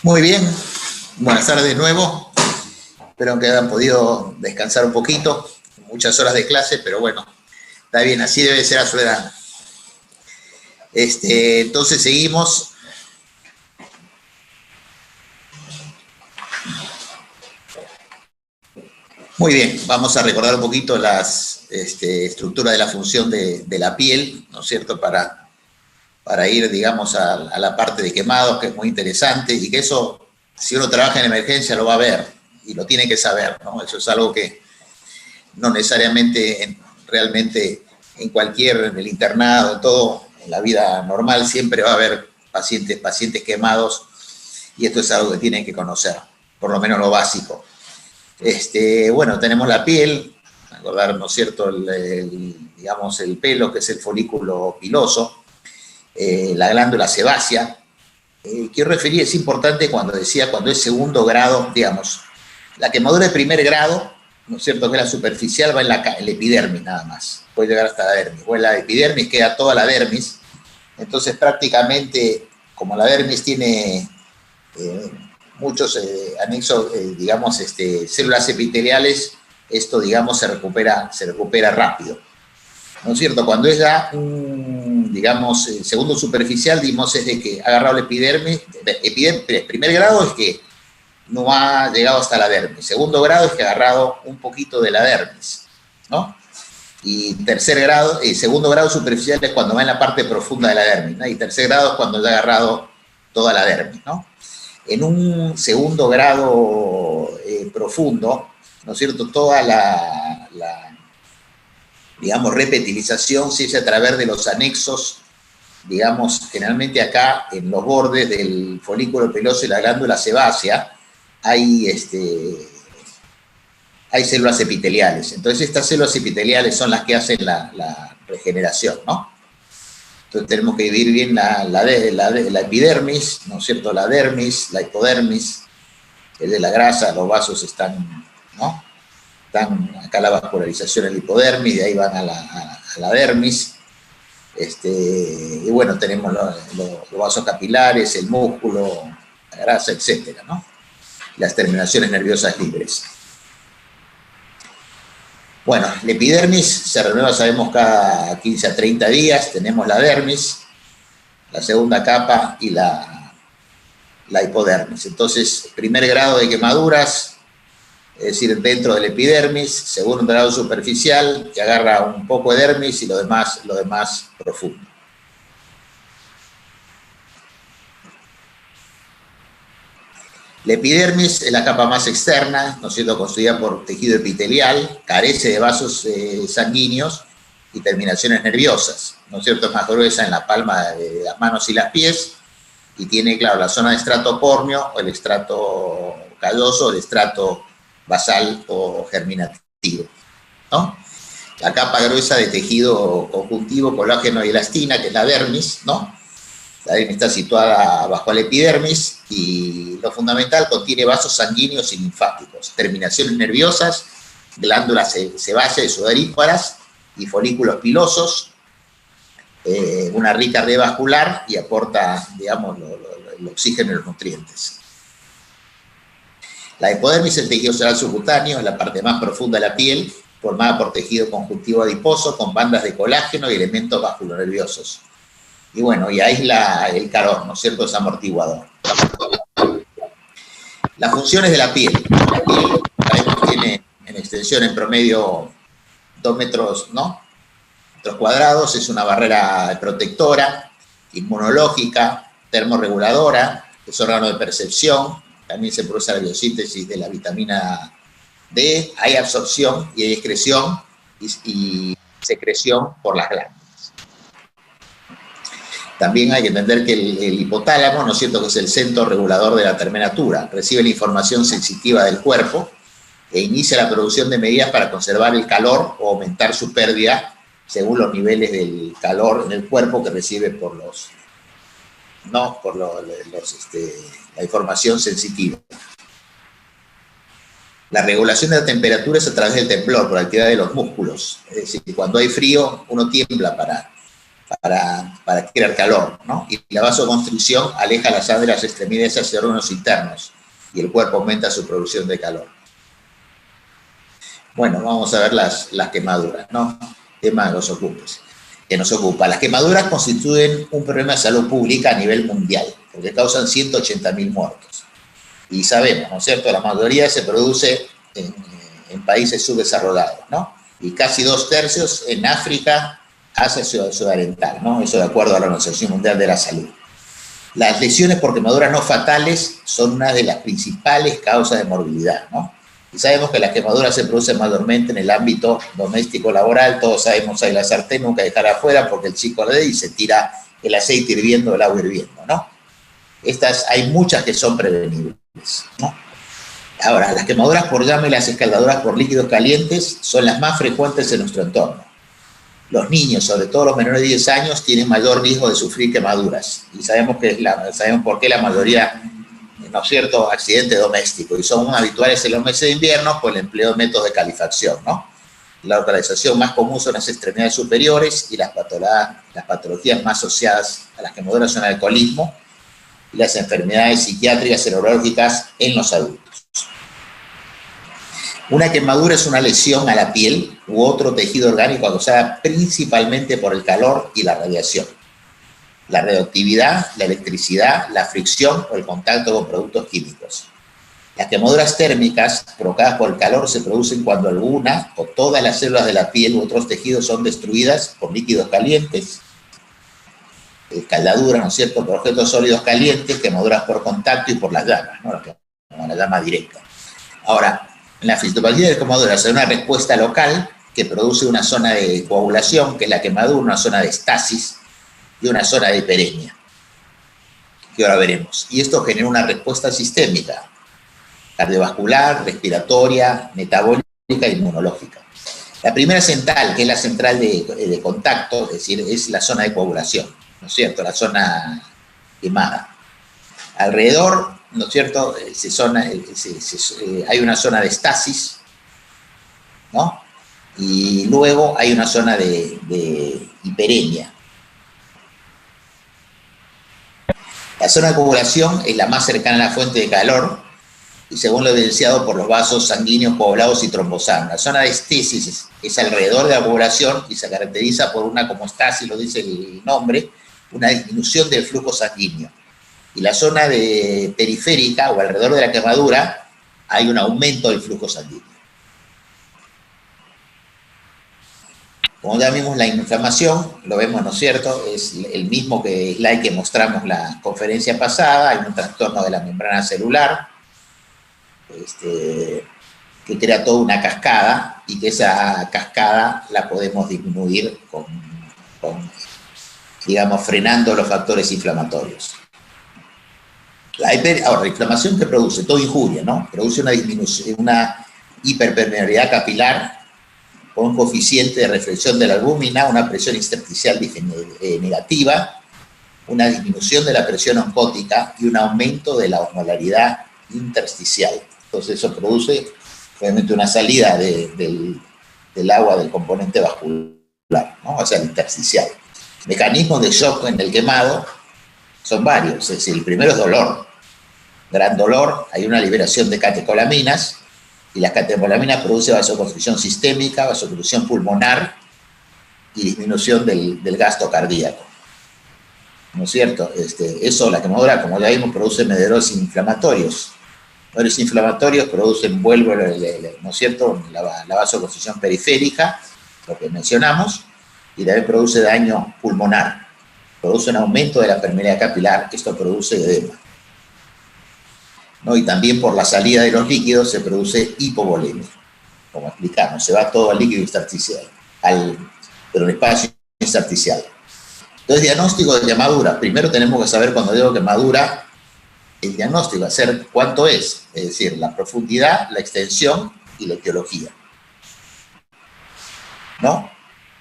Muy bien, buenas tardes de nuevo. Espero que hayan podido descansar un poquito, muchas horas de clase, pero bueno, está bien, así debe ser a su edad. Entonces seguimos. Muy bien, vamos a recordar un poquito las estructuras de la función de la piel, ¿no es cierto?, para ir, digamos, a la parte de quemados, que es muy interesante, y que eso, si uno trabaja en emergencia, lo va a ver, y lo tiene que saber, ¿no? Eso es algo que no necesariamente, realmente, en en el internado, en todo, en la vida normal, siempre va a haber pacientes quemados, y esto es algo que tienen que conocer, por lo menos lo básico. Bueno, tenemos la piel, recordar, ¿no es cierto?, digamos, el pelo, que es el folículo piloso, la glándula sebácea. Quiero referir, es importante cuando es segundo grado, digamos, la quemadura de primer grado, ¿no es cierto?, que es la superficial, va en la epidermis nada más, puede llegar hasta la dermis, o en la epidermis queda toda la dermis. Entonces prácticamente, como la dermis tiene muchos anexos, digamos, células epiteliales, esto, digamos, se recupera rápido, ¿no es cierto? Cuando es ya digamos, el segundo superficial, digamos, es de que ha agarrado la epidermis. Primer grado es que no ha llegado hasta la dermis. Segundo grado es que ha agarrado un poquito de la dermis, ¿no? Y segundo grado superficial es cuando va en la parte profunda de la dermis, ¿no? Y tercer grado es cuando ya ha agarrado toda la dermis, ¿no? En un segundo grado profundo, ¿no es cierto?, toda digamos, repetilización se hace a través de los anexos, digamos, generalmente acá en los bordes del folículo piloso y la glándula sebácea hay células epiteliales. Entonces estas células epiteliales son las que hacen la regeneración, ¿no? Entonces tenemos que dividir bien la epidermis, ¿no es cierto?, la dermis, la hipodermis, el de la grasa, los vasos están, ¿no?, están acá la vascularización en la hipodermis, de ahí van a la dermis. Y bueno, tenemos los vasos capilares, el músculo, la grasa, etcétera, ¿no? Las terminaciones nerviosas libres. Bueno, la epidermis se renueva, sabemos, cada 15 a 30 días. Tenemos la dermis, la segunda capa y la hipodermis. Entonces, primer grado de quemaduras, es decir, dentro del epidermis, segundo grado superficial, que agarra un poco de dermis y lo demás profundo. La epidermis es la capa más externa, ¿no es cierto?, construida por tejido epitelial, carece de vasos sanguíneos y terminaciones nerviosas, ¿no es cierto?, es más gruesa en la palma de las manos y las pies, y tiene, claro, la zona de estrato córneo, o el estrato calloso, o el estrato basal o germinativo, ¿no? La capa gruesa de tejido conjuntivo, colágeno y elastina, que es la dermis, ¿no? La dermis está situada bajo la epidermis y lo fundamental, contiene vasos sanguíneos y linfáticos, terminaciones nerviosas, glándulas sebáceas y sudoríparas y folículos pilosos, una rica red vascular y aporta, digamos, el oxígeno y los nutrientes. La hipodermis es el tejido celular subcutáneo, es la parte más profunda de la piel, formada por tejido conjuntivo adiposo con bandas de colágeno y elementos vasculonerviosos. Y bueno, y aísla el calor, ¿no es cierto?, es amortiguador. Las funciones de la piel. La piel, sabemos, tiene en extensión en promedio 2 metros, ¿no?, metros cuadrados, es una barrera protectora, inmunológica, termorreguladora, es órgano de percepción. También se produce la biosíntesis de la vitamina D, hay absorción y hay excreción y secreción por las glándulas. También hay que entender que el hipotálamo, ¿no es cierto?, que es el centro regulador de la temperatura, recibe la información sensitiva del cuerpo e inicia la producción de medidas para conservar el calor o aumentar su pérdida según los niveles del calor en el cuerpo que recibe por la información sensitiva. La regulación de la temperatura es a través del temblor, por la actividad de los músculos. Es decir, cuando hay frío, uno tiembla para para crear calor, ¿no? Y la vasoconstricción aleja la sangre de las extremidades hacia órganos internos y el cuerpo aumenta su producción de calor. Bueno, vamos a ver las quemaduras, ¿no? Tema que nos ocupa. Las quemaduras constituyen un problema de salud pública a nivel mundial, porque causan 180.000 muertos. Y sabemos, ¿no es cierto?, la mayoría se produce en países subdesarrollados, ¿no? Y casi 2/3 en África, Asia Sudoriental, ¿no? Eso de acuerdo a la Organización Mundial de la Salud. Las lesiones por quemaduras no fatales son una de las principales causas de morbilidad, ¿no? Y sabemos que las quemaduras se producen mayormente en el ámbito doméstico laboral. Todos sabemos ahí la sartén, nunca dejar afuera porque el chico le dé y se tira el aceite hirviendo, el agua hirviendo, ¿no? Hay muchas que son prevenibles, ¿no? Ahora, las quemaduras por llama y las escaldaduras por líquidos calientes son las más frecuentes en nuestro entorno. Los niños, sobre todo los menores de 10 años, tienen mayor riesgo de sufrir quemaduras. Y sabemos por qué la mayoría, ¿no es cierto?, accidentes domésticos. Y son habituales en los meses de invierno por el empleo de métodos de calefacción, ¿no? La localización más común son las extremidades superiores y las patologías más asociadas a las quemaduras son el alcoholismo y las enfermedades psiquiátricas y neurológicas en los adultos. Una quemadura es una lesión a la piel u otro tejido orgánico causada principalmente por el calor y la radiación, la radioactividad, la electricidad, la fricción o el contacto con productos químicos. Las quemaduras térmicas provocadas por el calor se producen cuando alguna o todas las células de la piel u otros tejidos son destruidas por líquidos calientes, escaldaduras, ¿no es cierto?, por objetos sólidos calientes, quemaduras por contacto y por las llamas, ¿no?, la llama directa. Ahora, en la fisiopatía de quemaduras hay una respuesta local que produce una zona de coagulación, que es la quemadura, una zona de estasis y una zona de hiperemia, que ahora veremos. Y esto genera una respuesta sistémica, cardiovascular, respiratoria, metabólica e inmunológica. La primera central, que es la central de contacto, es decir, es la zona de coagulación, ¿no es cierto?, la zona quemada. Alrededor, ¿no es cierto?, hay una zona de estasis, ¿no? Y luego hay una zona de hiperemia. La zona de coagulación es la más cercana a la fuente de calor y según lo evidenciado por los vasos sanguíneos coagulados y trombosanos. La zona de estesis es alrededor de la coagulación y se caracteriza por una, como estasis, lo dice el nombre, una disminución del flujo sanguíneo. Y la zona de periférica o alrededor de la quemadura hay un aumento del flujo sanguíneo. Como ya vimos la inflamación, lo vemos, ¿no es cierto?, es el mismo slide que mostramos la conferencia pasada. Hay un trastorno de la membrana celular que crea toda una cascada y que esa cascada la podemos disminuir digamos, frenando los factores inflamatorios. Ahora, la inflamación que produce, toda injuria, ¿no? Produce una disminución, una hiperpermeabilidad capilar con un coeficiente de reflexión de la albúmina, una presión intersticial negativa, una disminución de la presión oncótica y un aumento de la osmolaridad intersticial. Entonces eso produce obviamente una salida del agua del componente vascular, ¿no?, o sea, el intersticial. Mecanismos de shock en el quemado son varios, es decir, el primero es dolor, gran dolor, hay una liberación de catecolaminas, y las catecolaminas producen vasoconstricción sistémica, vasoconstricción pulmonar y disminución del gasto cardíaco, ¿no es cierto? Eso, la quemadura, como ya vimos, produce medidores inflamatorios. Medidores inflamatorios producen, ¿no es cierto?, la vasoconstricción periférica, lo que mencionamos, y también produce daño pulmonar. Produce un aumento de la permeabilidad capilar, esto produce edema, ¿no? Y también por la salida de los líquidos se produce hipovolemia, como explicamos, se va todo al líquido intersticial, pero el espacio intersticial. Entonces, diagnóstico de quemadura. Primero tenemos que saber, cuando digo quemadura, el diagnóstico, hacer cuánto es decir, la profundidad, la extensión y la etiología, ¿no?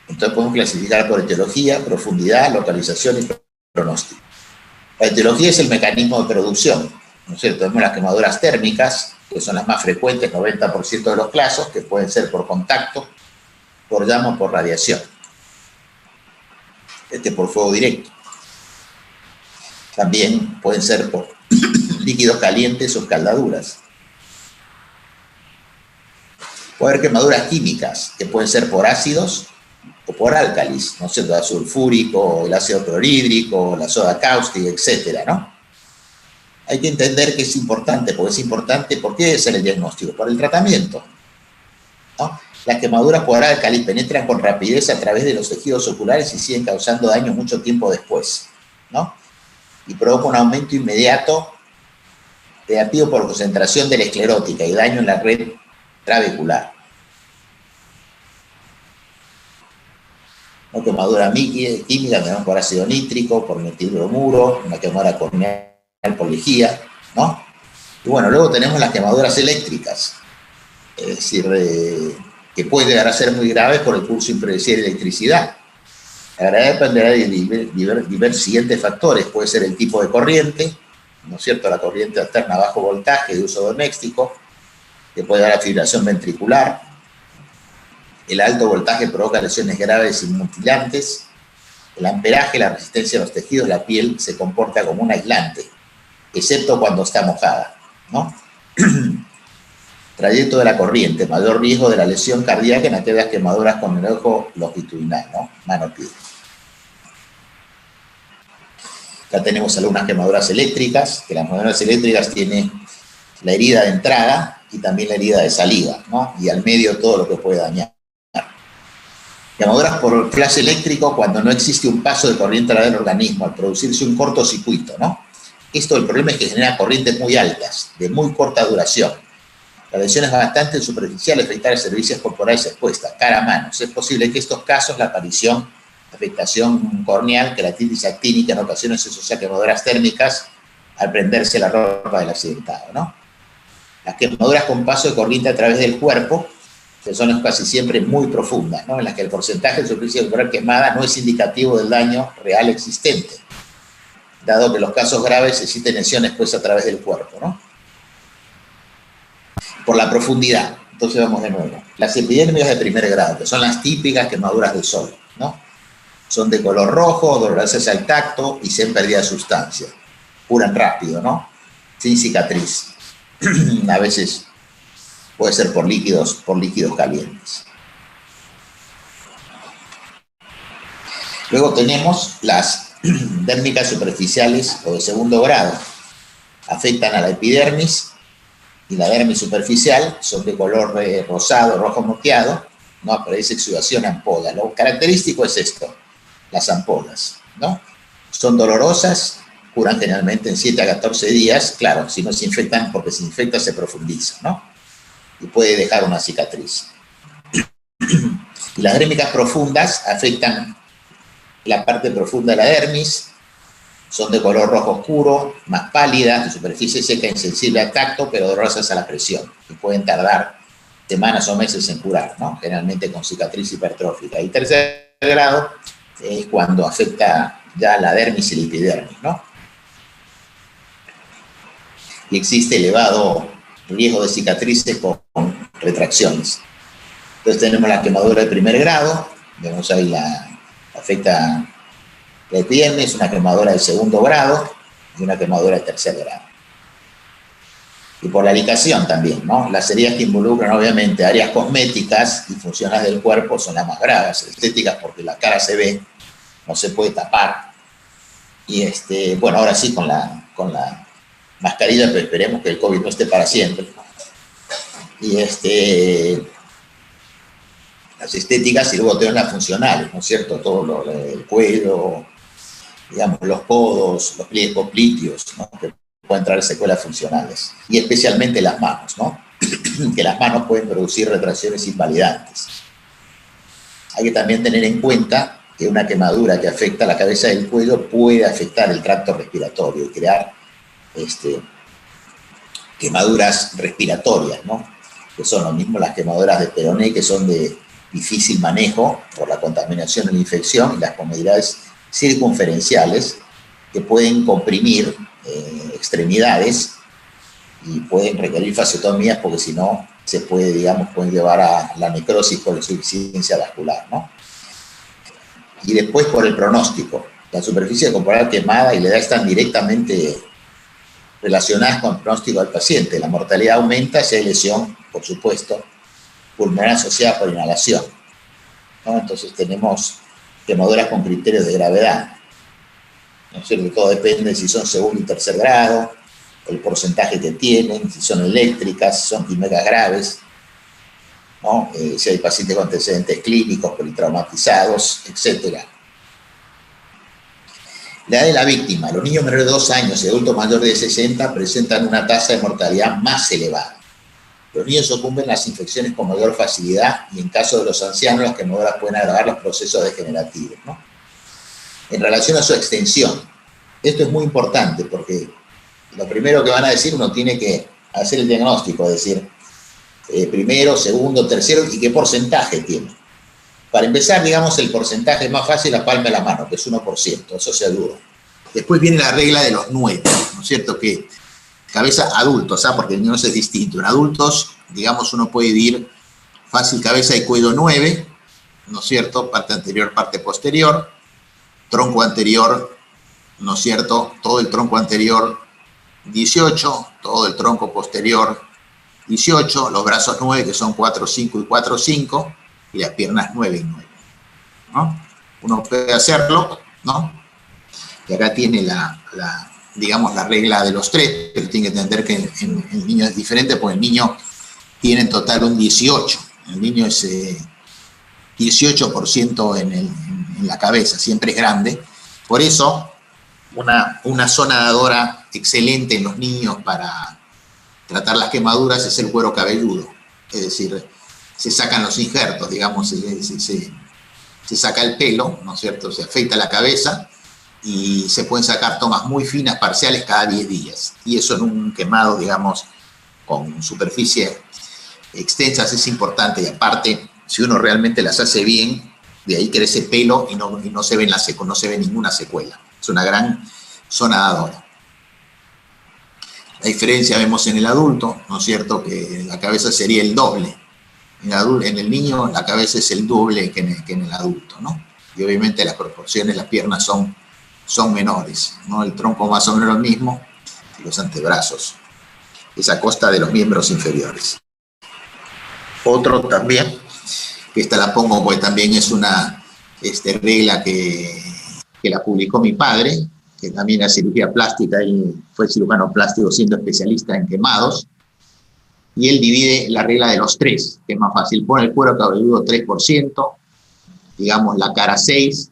Entonces podemos clasificar por etiología, profundidad, localización y pronóstico. La etiología es el mecanismo de producción, ¿no es cierto? Tenemos las quemaduras térmicas, que son las más frecuentes, 90% de los casos, que pueden ser por contacto, por llama o por radiación. por fuego directo. También pueden ser por líquidos calientes o escaldaduras. Puede haber quemaduras químicas, que pueden ser por ácidos o por álcalis, ¿no es cierto? El ácido sulfúrico, el ácido clorhídrico, la soda cáustica, etcétera, ¿no? Hay que entender que es importante, porque es importante, ¿por qué es el diagnóstico? Por el tratamiento, ¿no? Las quemaduras por álcalis penetran con rapidez a través de los tejidos oculares y siguen causando daño mucho tiempo después, ¿no? Y provoca un aumento inmediato negativo por concentración de la esclerótica y daño en la red trabecular. Una quemadura química por ácido nítrico, por metilbromuro, una quemadura corneal por lejía, ¿no? Y bueno, luego tenemos las quemaduras eléctricas, es decir, que pueden llegar a ser muy graves por el curso impredecible de electricidad. La gravedad dependerá de diversos siguientes factores. Puede ser el tipo de corriente, ¿no es cierto? La corriente alterna a bajo voltaje de uso doméstico, que puede dar a fibrilación ventricular. El alto voltaje provoca lesiones graves y mutilantes. El amperaje, la resistencia de los tejidos, la piel se comporta como un aislante, excepto cuando está mojada, ¿no? Trayecto de la corriente, mayor riesgo de la lesión cardíaca en aquellas quemaduras con el ojo longitudinal, ¿no? Mano-pie. Acá tenemos algunas quemaduras eléctricas, que las quemaduras eléctricas tienen la herida de entrada y también la herida de salida, ¿no? Y al medio todo lo que puede dañar. Quemaduras por flash eléctrico cuando no existe un paso de corriente al organismo, al producirse un cortocircuito, ¿no? Esto, el problema es que genera corrientes muy altas, de muy corta duración. Las lesiones bastante superficiales afectan a servicios corporales expuestas, cara, manos. Es posible que en estos casos la aparición de afectación corneal, queratitis actínica, en ocasiones se asocia a quemaduras térmicas al prenderse la ropa del accidentado, ¿no? Las quemaduras con paso de corriente a través del cuerpo, que son casi siempre muy profundas, ¿no? En las que el porcentaje de superficie corporal quemada no es indicativo del daño real existente, dado que los casos graves existen lesiones pues a través del cuerpo, ¿no? Por la profundidad. Entonces vamos de nuevo. Las epidermias de primer grado, que son las típicas quemaduras de sol, ¿no? Son de color rojo, dolorosas al tacto y sin pérdida de sustancia. Curan rápido, ¿no? Sin cicatriz. A veces puede ser por líquidos calientes. Luego tenemos las dérmicas superficiales o de segundo grado. Afectan a la epidermis y la dermis superficial, son de color rosado, rojo moteado, ¿no? Aparece exudación ampolla. Lo característico es esto, las ampollas, ¿no? Son dolorosas, curan generalmente en 7 a 14 días, claro, si no se infectan, porque si infecta se profundiza, ¿no? Y puede dejar una cicatriz. Y las dérmicas profundas afectan la parte profunda de la dermis, son de color rojo oscuro, más pálidas, de superficie seca, insensible al tacto, pero dolorosas a la presión, y pueden tardar semanas o meses en curar, ¿no? Generalmente con cicatriz hipertrófica. Y tercer grado es cuando afecta ya la dermis y la epidermis, ¿no? Y existe elevado riesgo de cicatrices con retracciones. Entonces tenemos la quemadura de primer grado, vemos ahí afecta la epidermis, una quemadura de segundo grado y una quemadura de tercer grado. Y por la licación también, ¿no? Las heridas que involucran obviamente áreas cosméticas y funcionales del cuerpo son las más graves, estéticas porque la cara se ve, no se puede tapar. Y bueno, ahora sí con la mascarilla, pero esperemos que el COVID no esté para siempre. Y las estéticas y luego tenemos las funcionales, ¿no es cierto? Todo el cuello, digamos, los codos, los pliegues popliteos, ¿no? Que pueden traer secuelas funcionales. Y especialmente las manos, ¿no? Que las manos pueden producir retracciones invalidantes. Hay que también tener en cuenta que una quemadura que afecta la cabeza del cuello puede afectar el tracto respiratorio y crear quemaduras respiratorias, ¿no? Que son lo mismo las quemaduras de peroné, que son de difícil manejo por la contaminación y la infección, y las comodidades circunferenciales que pueden comprimir extremidades y pueden requerir fasciotomías porque si no se puede, digamos, pueden llevar a la necrosis por insuficiencia vascular, ¿no? y después por el pronóstico. La superficie corporal quemada y la edad están directamente relacionadas con el pronóstico del paciente. La mortalidad aumenta si hay lesión, por supuesto, pulmonar asociada por inhalación, ¿no? Entonces tenemos quemaduras con criterios de gravedad, ¿no es cierto? Todo depende de si son segundo y tercer grado, el porcentaje que tienen, si son eléctricas, si son químicas graves, ¿no? Si hay pacientes con antecedentes clínicos, politraumatizados, etc. La edad de la víctima. Los niños menores de 2 años y adultos mayores de 60 presentan una tasa de mortalidad más elevada. Los niños sucumben a las infecciones con mayor facilidad y en caso de los ancianos las quemaduras pueden agravar los procesos degenerativos, ¿no? En relación a su extensión, esto es muy importante porque lo primero que van a decir, uno tiene que hacer el diagnóstico, es decir, primero, segundo, tercero, y qué porcentaje tiene. Para empezar, digamos, el porcentaje más fácil, la palma de la mano, que es 1%, eso seguro. Después viene la regla de los 9, ¿no es cierto? Que cabeza adultos, ¿ah? Porque en niños es distinto. En adultos, digamos, uno puede dividir fácil cabeza y cuello 9, ¿no es cierto? Parte anterior, parte posterior, tronco anterior, ¿no es cierto? Todo el tronco anterior 18, todo el tronco posterior 18, los brazos 9, que son 4, 5 y 4, 5, y las piernas 9 y 9, ¿no? Uno puede hacerlo, ¿no? Y acá tiene digamos, la regla de los 3, pero tiene que entender que en el niño es diferente, porque el niño tiene en total un 18. El niño es 18% en la cabeza, siempre es grande. Por eso, una zona dadora excelente en los niños para tratar las quemaduras es el cuero cabelludo. Es decir, se sacan los injertos, digamos, se saca el pelo, ¿no es cierto? Se afeita la cabeza y se pueden sacar tomas muy finas, parciales, cada 10 días. Y eso en un quemado, digamos, con superficies extensas es importante. Y aparte, si uno realmente las hace bien, de ahí crece pelo y no se ve ninguna secuela. Es una gran zona dadora. La diferencia vemos en el adulto, ¿no es cierto? Que la cabeza sería el doble. En el niño la cabeza es el doble que en el adulto, ¿no? Y obviamente las proporciones, las piernas son menores, ¿no? El tronco más o menos lo mismo, y los antebrazos. Es a costa de los miembros inferiores. Otro también, que esta la pongo porque también es una regla que la publicó mi padre, que también era cirugía plástica y fue cirujano plástico siendo especialista en quemados, y él divide la regla de los 3, que es más fácil. Pone el cuero cabelludo 3%, digamos la cara 6%,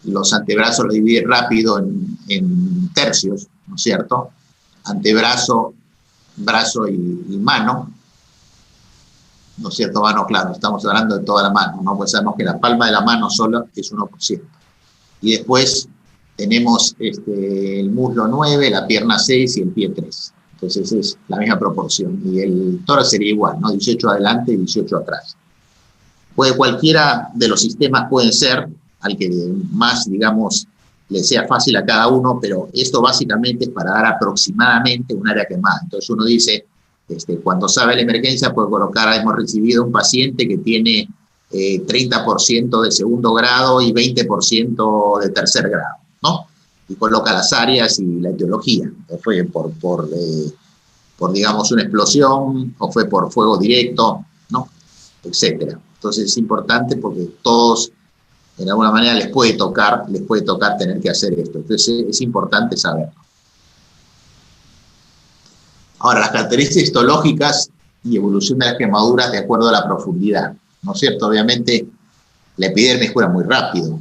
los antebrazos los divide rápido en tercios, ¿no es cierto? Antebrazo, brazo y mano, ¿no es cierto? Mano, claro, estamos hablando de toda la mano, ¿no? Pues sabemos que la palma de la mano sola es 1%. Y después tenemos el muslo 9, la pierna 6 y el pie 3. Entonces es la misma proporción. Y el tórax sería igual, ¿no? 18 adelante y 18 atrás. Cualquiera de los sistemas pueden ser, al que más, digamos, le sea fácil a cada uno, pero esto básicamente es para dar aproximadamente un área quemada. Entonces uno dice, cuando sabe la emergencia puede colocar, hemos recibido un paciente que tiene 30% de segundo grado y 20% de tercer grado, ¿no? Y coloca las áreas y la etiología. Fue por digamos, una explosión, o fue por fuego directo, ¿no? Etcétera. Entonces es importante porque todos, de alguna manera, les puede tocar tener que hacer esto. Entonces es importante saberlo. Ahora, las características histológicas y evolución de las quemaduras de acuerdo a la profundidad, ¿no es cierto? Obviamente, la epidermis cura muy rápido.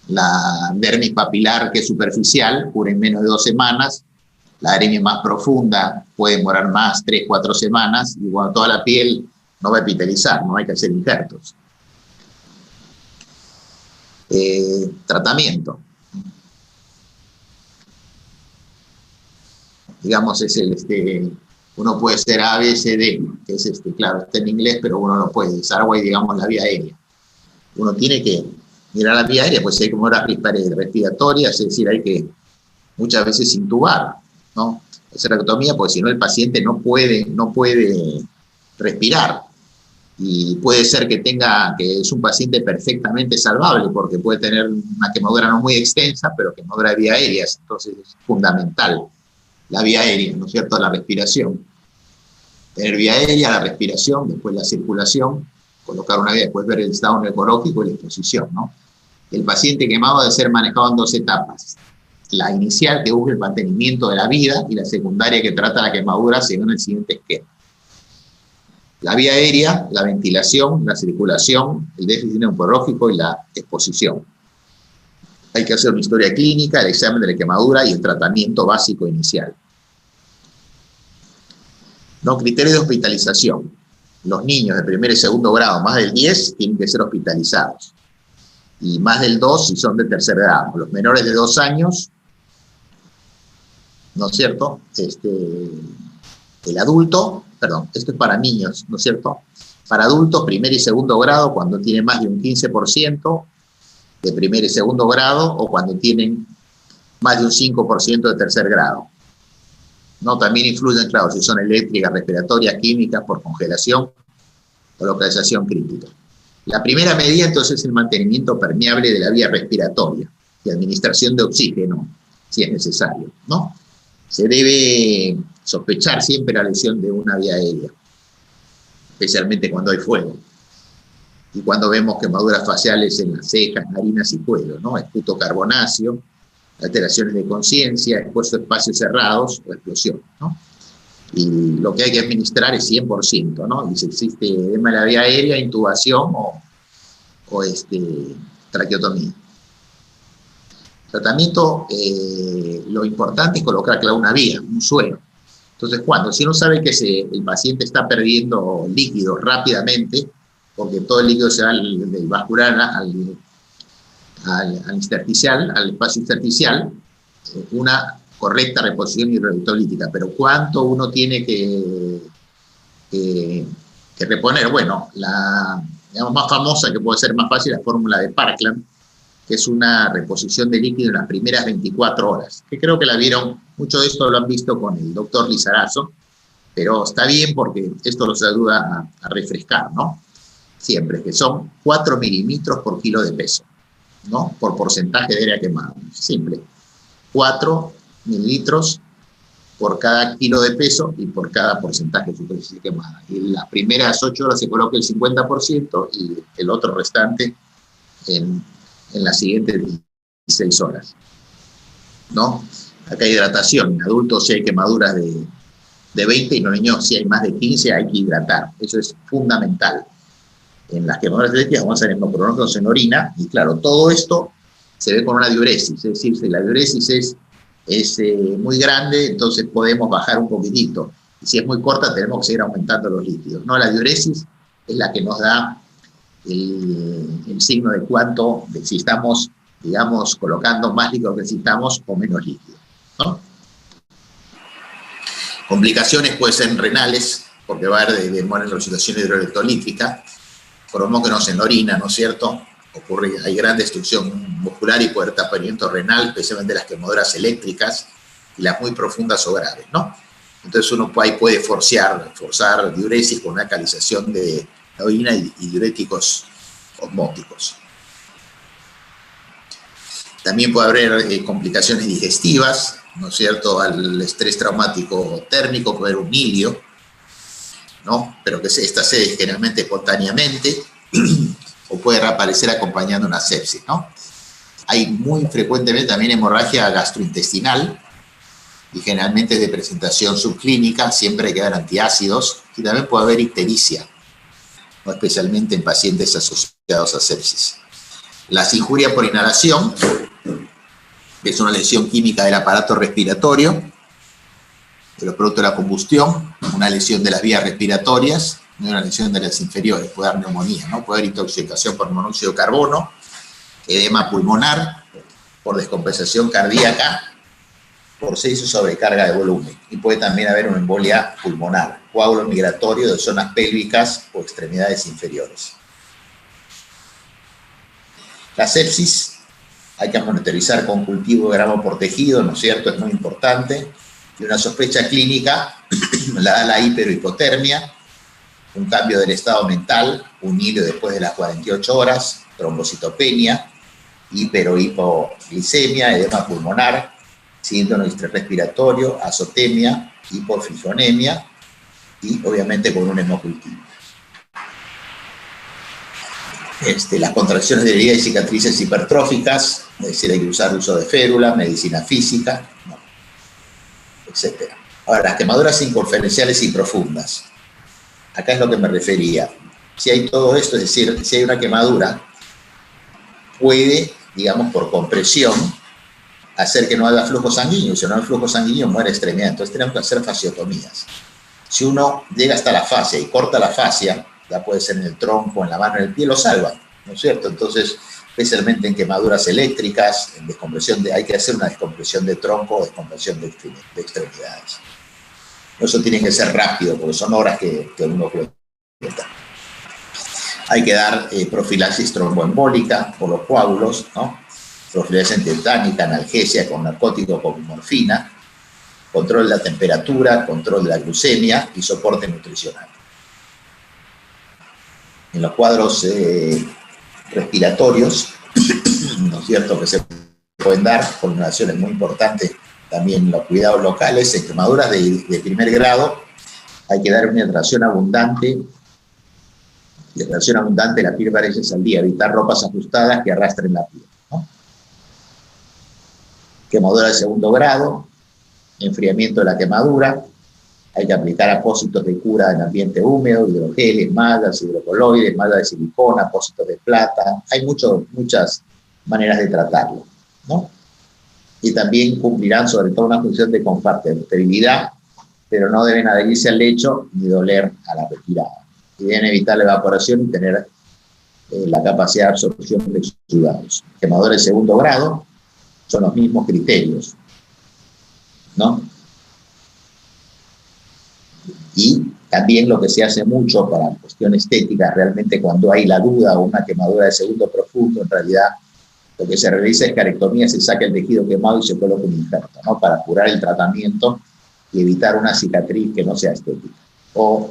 La dermis papilar, que es superficial, cura en menos de 2 semanas. La dermis más profunda puede demorar más, 3, 4 semanas. Y bueno, toda la piel no va a epitelizar, no hay que hacer injertos. Tratamiento. Digamos, es uno puede ser A, B, C, D, que es claro, está en inglés, pero uno no puede. Es Airway, digamos, la vía aérea. Uno tiene que mirar la vía aérea, pues hay como horas respiratorias, es decir, hay que muchas veces intubar, ¿no? Esa traqueotomía, porque si no el paciente no puede respirar. y puede ser que es un paciente perfectamente salvable, porque puede tener una quemadura no muy extensa, pero quemadura de vía aérea, entonces es fundamental la vía aérea, ¿no es cierto?, la respiración. Tener vía aérea, la respiración, después la circulación, colocar una vía, después ver el estado neurológico y la exposición, ¿no? El paciente quemado debe ser manejado en 2 etapas. La inicial, que busca el mantenimiento de la vida, y la secundaria, que trata la quemadura según el siguiente esquema. La vía aérea, la ventilación, la circulación, el déficit neurológico y la exposición. Hay que hacer una historia clínica, el examen de la quemadura y el tratamiento básico inicial. No, criterio de hospitalización. Los niños de primer y segundo grado, más del 10, tienen que ser hospitalizados. Y más del 2 si son de tercer grado. Los menores de 2 años, ¿no es cierto? El adulto, perdón, esto es para niños, ¿no es cierto? Para adultos, primer y segundo grado, cuando tienen más de un 15% de primer y segundo grado, o cuando tienen más de un 5% de tercer grado. No, también influyen, claro, si son eléctricas, respiratorias, químicas, por congelación o localización crítica. La primera medida, entonces, es el mantenimiento permeable de la vía respiratoria y administración de oxígeno, si es necesario, ¿no? Se debe sospechar siempre la lesión de una vía aérea, especialmente cuando hay fuego. Y cuando vemos quemaduras faciales en las cejas, narinas y cuello, ¿no? Esputo carbonáceo, alteraciones de conciencia, expuesto a espacios cerrados o explosiones, ¿no? Y lo que hay que administrar es 100%, ¿no? Y si existe edema de la vía aérea, intubación o traqueotomía. Tratamiento, lo importante es colocar, claro, una vía, un suero. Entonces, si uno sabe que el paciente está perdiendo líquido rápidamente, porque todo el líquido se va del vascular al intersticial, al espacio intersticial, una correcta reposición hidroelectrolítica. Pero ¿cuánto uno tiene que reponer? Bueno, la más famosa, que puede ser más fácil, la fórmula de Parkland, que es una reposición de líquido en las primeras 24 horas, que creo que la vieron, mucho de esto lo han visto con el doctor Lizarazo, pero está bien porque esto nos ayuda a refrescar, ¿no? Siempre, que son 4 mililitros por kilo de peso, ¿no? Por porcentaje de área quemada. Simple. 4 mililitros por cada kilo de peso y por cada porcentaje de superficie quemada. Y en las primeras 8 horas se coloca el 50% y el otro restante en las siguientes 16 horas, ¿no? Acá hay hidratación. En adultos, si hay quemaduras de 20, y en los niños, si hay más de 15, hay que hidratar. Eso es fundamental. En las quemaduras eléctricas vamos a hacer hemocronógenos en orina, y claro, todo esto se ve con una diuresis, es decir, si la diuresis es muy grande, entonces podemos bajar un poquitito, y si es muy corta tenemos que seguir aumentando los líquidos, ¿no? La diuresis es la que nos da el signo de si estamos, digamos, colocando más líquido que necesitamos o menos líquido, ¿no? Complicaciones pueden ser renales, porque va a haber demora en la oxidación hidroelectrolítica, cromógenos en la orina, ¿no es cierto? Hay gran destrucción muscular y puede haber taponamiento renal, especialmente las quemaduras eléctricas y las muy profundas o graves, ¿no? Entonces uno ahí puede forzar diuresis con una calización de la orina y diuréticos osmóticos. También puede haber complicaciones digestivas, ¿no es cierto? Al estrés traumático térmico puede haber un milio, ¿no? Pero que esta se dé generalmente espontáneamente o puede reaparecer acompañando una sepsis, ¿no? Hay muy frecuentemente también hemorragia gastrointestinal y generalmente es de presentación subclínica, siempre hay que dar antiácidos, y también puede haber ictericia, ¿no? Especialmente en pacientes asociados a sepsis. Las injurias por inhalación, que es una lesión química del aparato respiratorio, de los productos de la combustión, una lesión de las vías respiratorias, y una lesión de las inferiores, puede dar neumonía, ¿no? Puede haber intoxicación por monóxido de carbono, edema pulmonar, por descompensación cardíaca, por exceso sobrecarga de volumen, y puede también haber una embolia pulmonar, coágulo migratorio de zonas pélvicas o extremidades inferiores. La sepsis hay que monitorizar con cultivo de gramo por tejido, ¿no es cierto? Es muy importante. Y una sospecha clínica la da la hiperohipotermia, un cambio del estado mental, un hilo después de las 48 horas, trombocitopenia, hipoglicemia, edema pulmonar, síndrome respiratorio, azotemia, hipofisionemia y obviamente con un hemocultivo. Las contracciones de herida y cicatrices hipertróficas, es decir, hay que usar uso de férula, medicina física, etc. Ahora, las quemaduras inconferenciales y profundas. Acá es lo que me refería. Si hay todo esto, es decir, si hay una quemadura, puede, digamos, por compresión, hacer que no haya flujo sanguíneo. Si no hay flujo sanguíneo, muere extremidad. Entonces tenemos que hacer fasciotomías. Si uno llega hasta la fascia y corta la fascia, ya puede ser en el tronco, en la mano, en el pie, lo salva, ¿no es cierto? Entonces, especialmente en quemaduras eléctricas, en descompresión hay que hacer una descompresión de tronco o descompresión de extremidades. Eso tiene que ser rápido, porque son horas que uno puede estar. Hay que dar profilaxis tromboembólica por los coágulos, ¿no? Profilaxis antitetànica, analgesia con narcóticos como morfina, control de la temperatura, control de la glucemia y soporte nutricional. En los cuadros respiratorios, ¿no es cierto?, que se pueden dar formulaciones muy importantes también los cuidados locales. En quemaduras de primer grado hay que dar una hidratación abundante de la piel varias veces al día, evitar ropas ajustadas que arrastren la piel, ¿no? Quemadura de segundo grado, enfriamiento de la quemadura, hay que aplicar apósitos de cura en ambiente húmedo, hidrogeles, mallas, hidrocoloides, mallas de silicona, apósitos de plata. Hay muchas maneras de tratarlo, ¿no? Y también cumplirán sobre todo una función de compartibilidad, pero no deben adherirse al lecho ni doler a la retirada. Y deben evitar la evaporación y tener la capacidad de absorción de exudados. Quemadores de segundo grado son los mismos criterios, ¿no? Y también lo que se hace mucho para cuestión estética, realmente cuando hay la duda o una quemadura de segundo profundo, en realidad lo que se realiza es carectomía, se saca el tejido quemado y se coloca un injerto, ¿no? Para curar el tratamiento y evitar una cicatriz que no sea estética o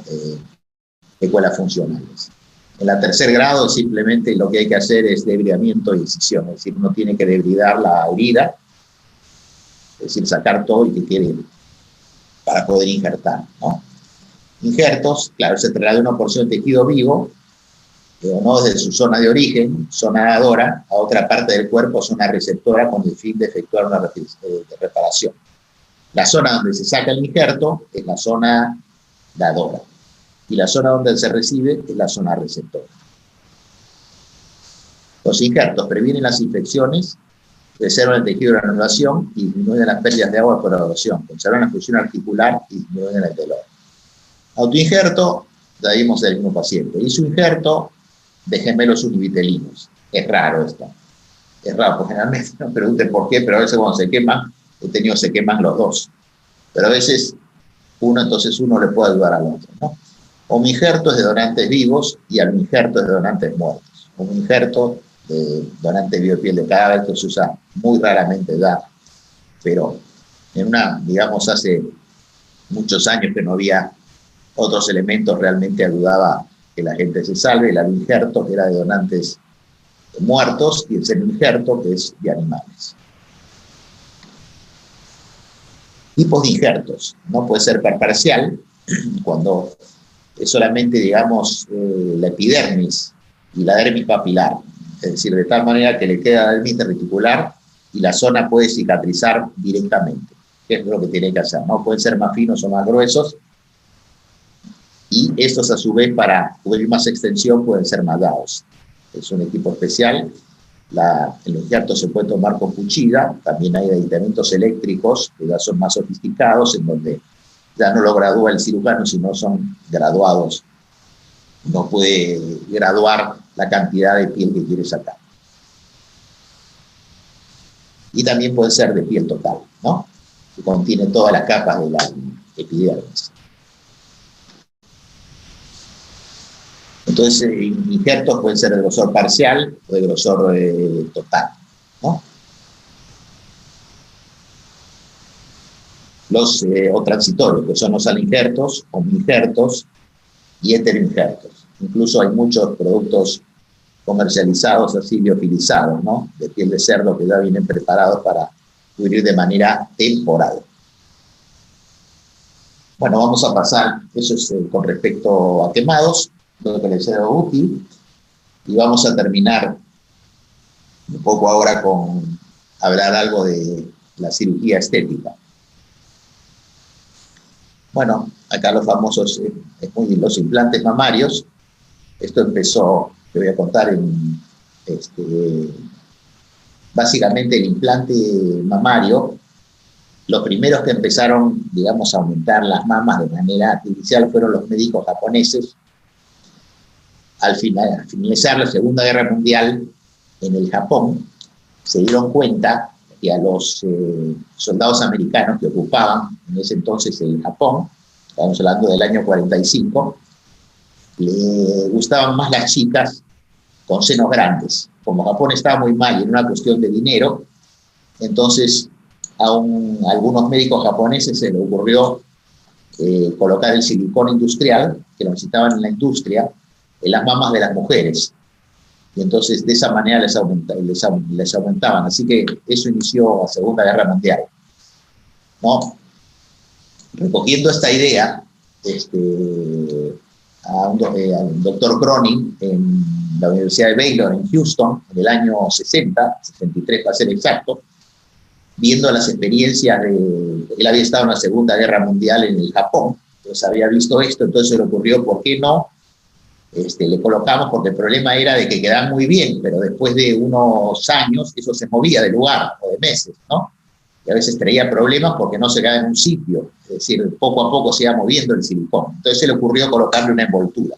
secuelas funcionales. En la tercer grado simplemente lo que hay que hacer es debridamiento y incisión, es decir, uno tiene que debridar la herida, es decir, sacar todo el que quiere para poder injertar, ¿no? Injertos, claro, se traslada una porción de tejido vivo, no desde su zona de origen, zona dadora, a otra parte del cuerpo, zona receptora, con el fin de efectuar una reparación. La zona donde se saca el injerto es la zona dadora, y la zona donde se recibe es la zona receptora. Los injertos previenen las infecciones, preservan el tejido de la granulación y disminuyen las pérdidas de agua por evaporación, conservan la función articular y disminuyen el dolor. Autoinjerto, ya vimos del mismo paciente. Hizo injerto de gemelos univitelinos. Es raro esto. Es raro, porque generalmente no pregunten por qué, pero a veces cuando se queman, se queman los dos. Pero a veces entonces uno le puede ayudar al otro, ¿no? Homoinjertos de donantes vivos y aloinjertos de donantes muertos. Homoinjerto de donante vivo de piel de cadáver, que se usa muy raramente ya, pero digamos, hace muchos años que no había otros elementos, realmente ayudaba a que la gente se salve. El aloinjerto, que era de donantes muertos, y el senoinjerto, que es de animales. Tipos de injertos, ¿no? Puede ser parcial, cuando es solamente, digamos, la epidermis y la dermis papilar, es decir, de tal manera que le queda la dermis reticular y la zona puede cicatrizar directamente, que es lo que tiene que hacer, ¿no? Pueden ser más finos o más gruesos, y estos a su vez, para cubrir más extensión, pueden ser más dados. Es un equipo especial. El injerto se puede tomar con cuchilla, también hay aditamentos eléctricos que ya son más sofisticados, en donde ya no lo gradúa el cirujano, sino son graduados. Uno puede graduar la cantidad de piel que quiere sacar. Y también puede ser de piel total, ¿no? Que contiene todas las capas de la epidermis. Entonces, injertos pueden ser de grosor parcial o de grosor total, ¿no? Los o transitorios, que son los alinjertos, homoinjertos, y heteroinjertos. Incluso hay muchos productos comercializados así liofilizados, ¿no? De piel de cerdo que ya vienen preparados para cubrir de manera temporal. Bueno, vamos a pasar, eso es con respecto a quemados, lo que les sea útil, y vamos a terminar un poco ahora con hablar algo de la cirugía estética. Bueno, acá los famosos, los implantes mamarios. Esto empezó, te voy a contar, básicamente el implante mamario. Los primeros que empezaron, digamos, a aumentar las mamas de manera artificial fueron los médicos japoneses. Al finalizar la Segunda Guerra Mundial, en el Japón, se dieron cuenta que a los soldados americanos que ocupaban en ese entonces el Japón, estamos hablando del año 45, le gustaban más las chicas con senos grandes. Como Japón estaba muy mal y era una cuestión de dinero, entonces a algunos médicos japoneses se les ocurrió colocar el silicón industrial, que lo necesitaban en la industria, en las mamas de las mujeres. Y entonces de esa manera les aumentaban. Así que eso inició la Segunda Guerra Mundial, ¿no? Recogiendo esta idea, al doctor Cronin en la Universidad de Baylor en Houston, en el año 63 para ser exacto, viendo las experiencias él había estado en la Segunda Guerra Mundial en el Japón, entonces había visto esto, entonces se le ocurrió, ¿por qué no? Le colocamos, porque el problema era de que quedaban muy bien, pero después de unos años eso se movía de lugar, o de meses, ¿no? Y a veces traía problemas porque no se quedaba en un sitio, es decir, poco a poco se iba moviendo el silicón. Entonces se le ocurrió colocarle una envoltura.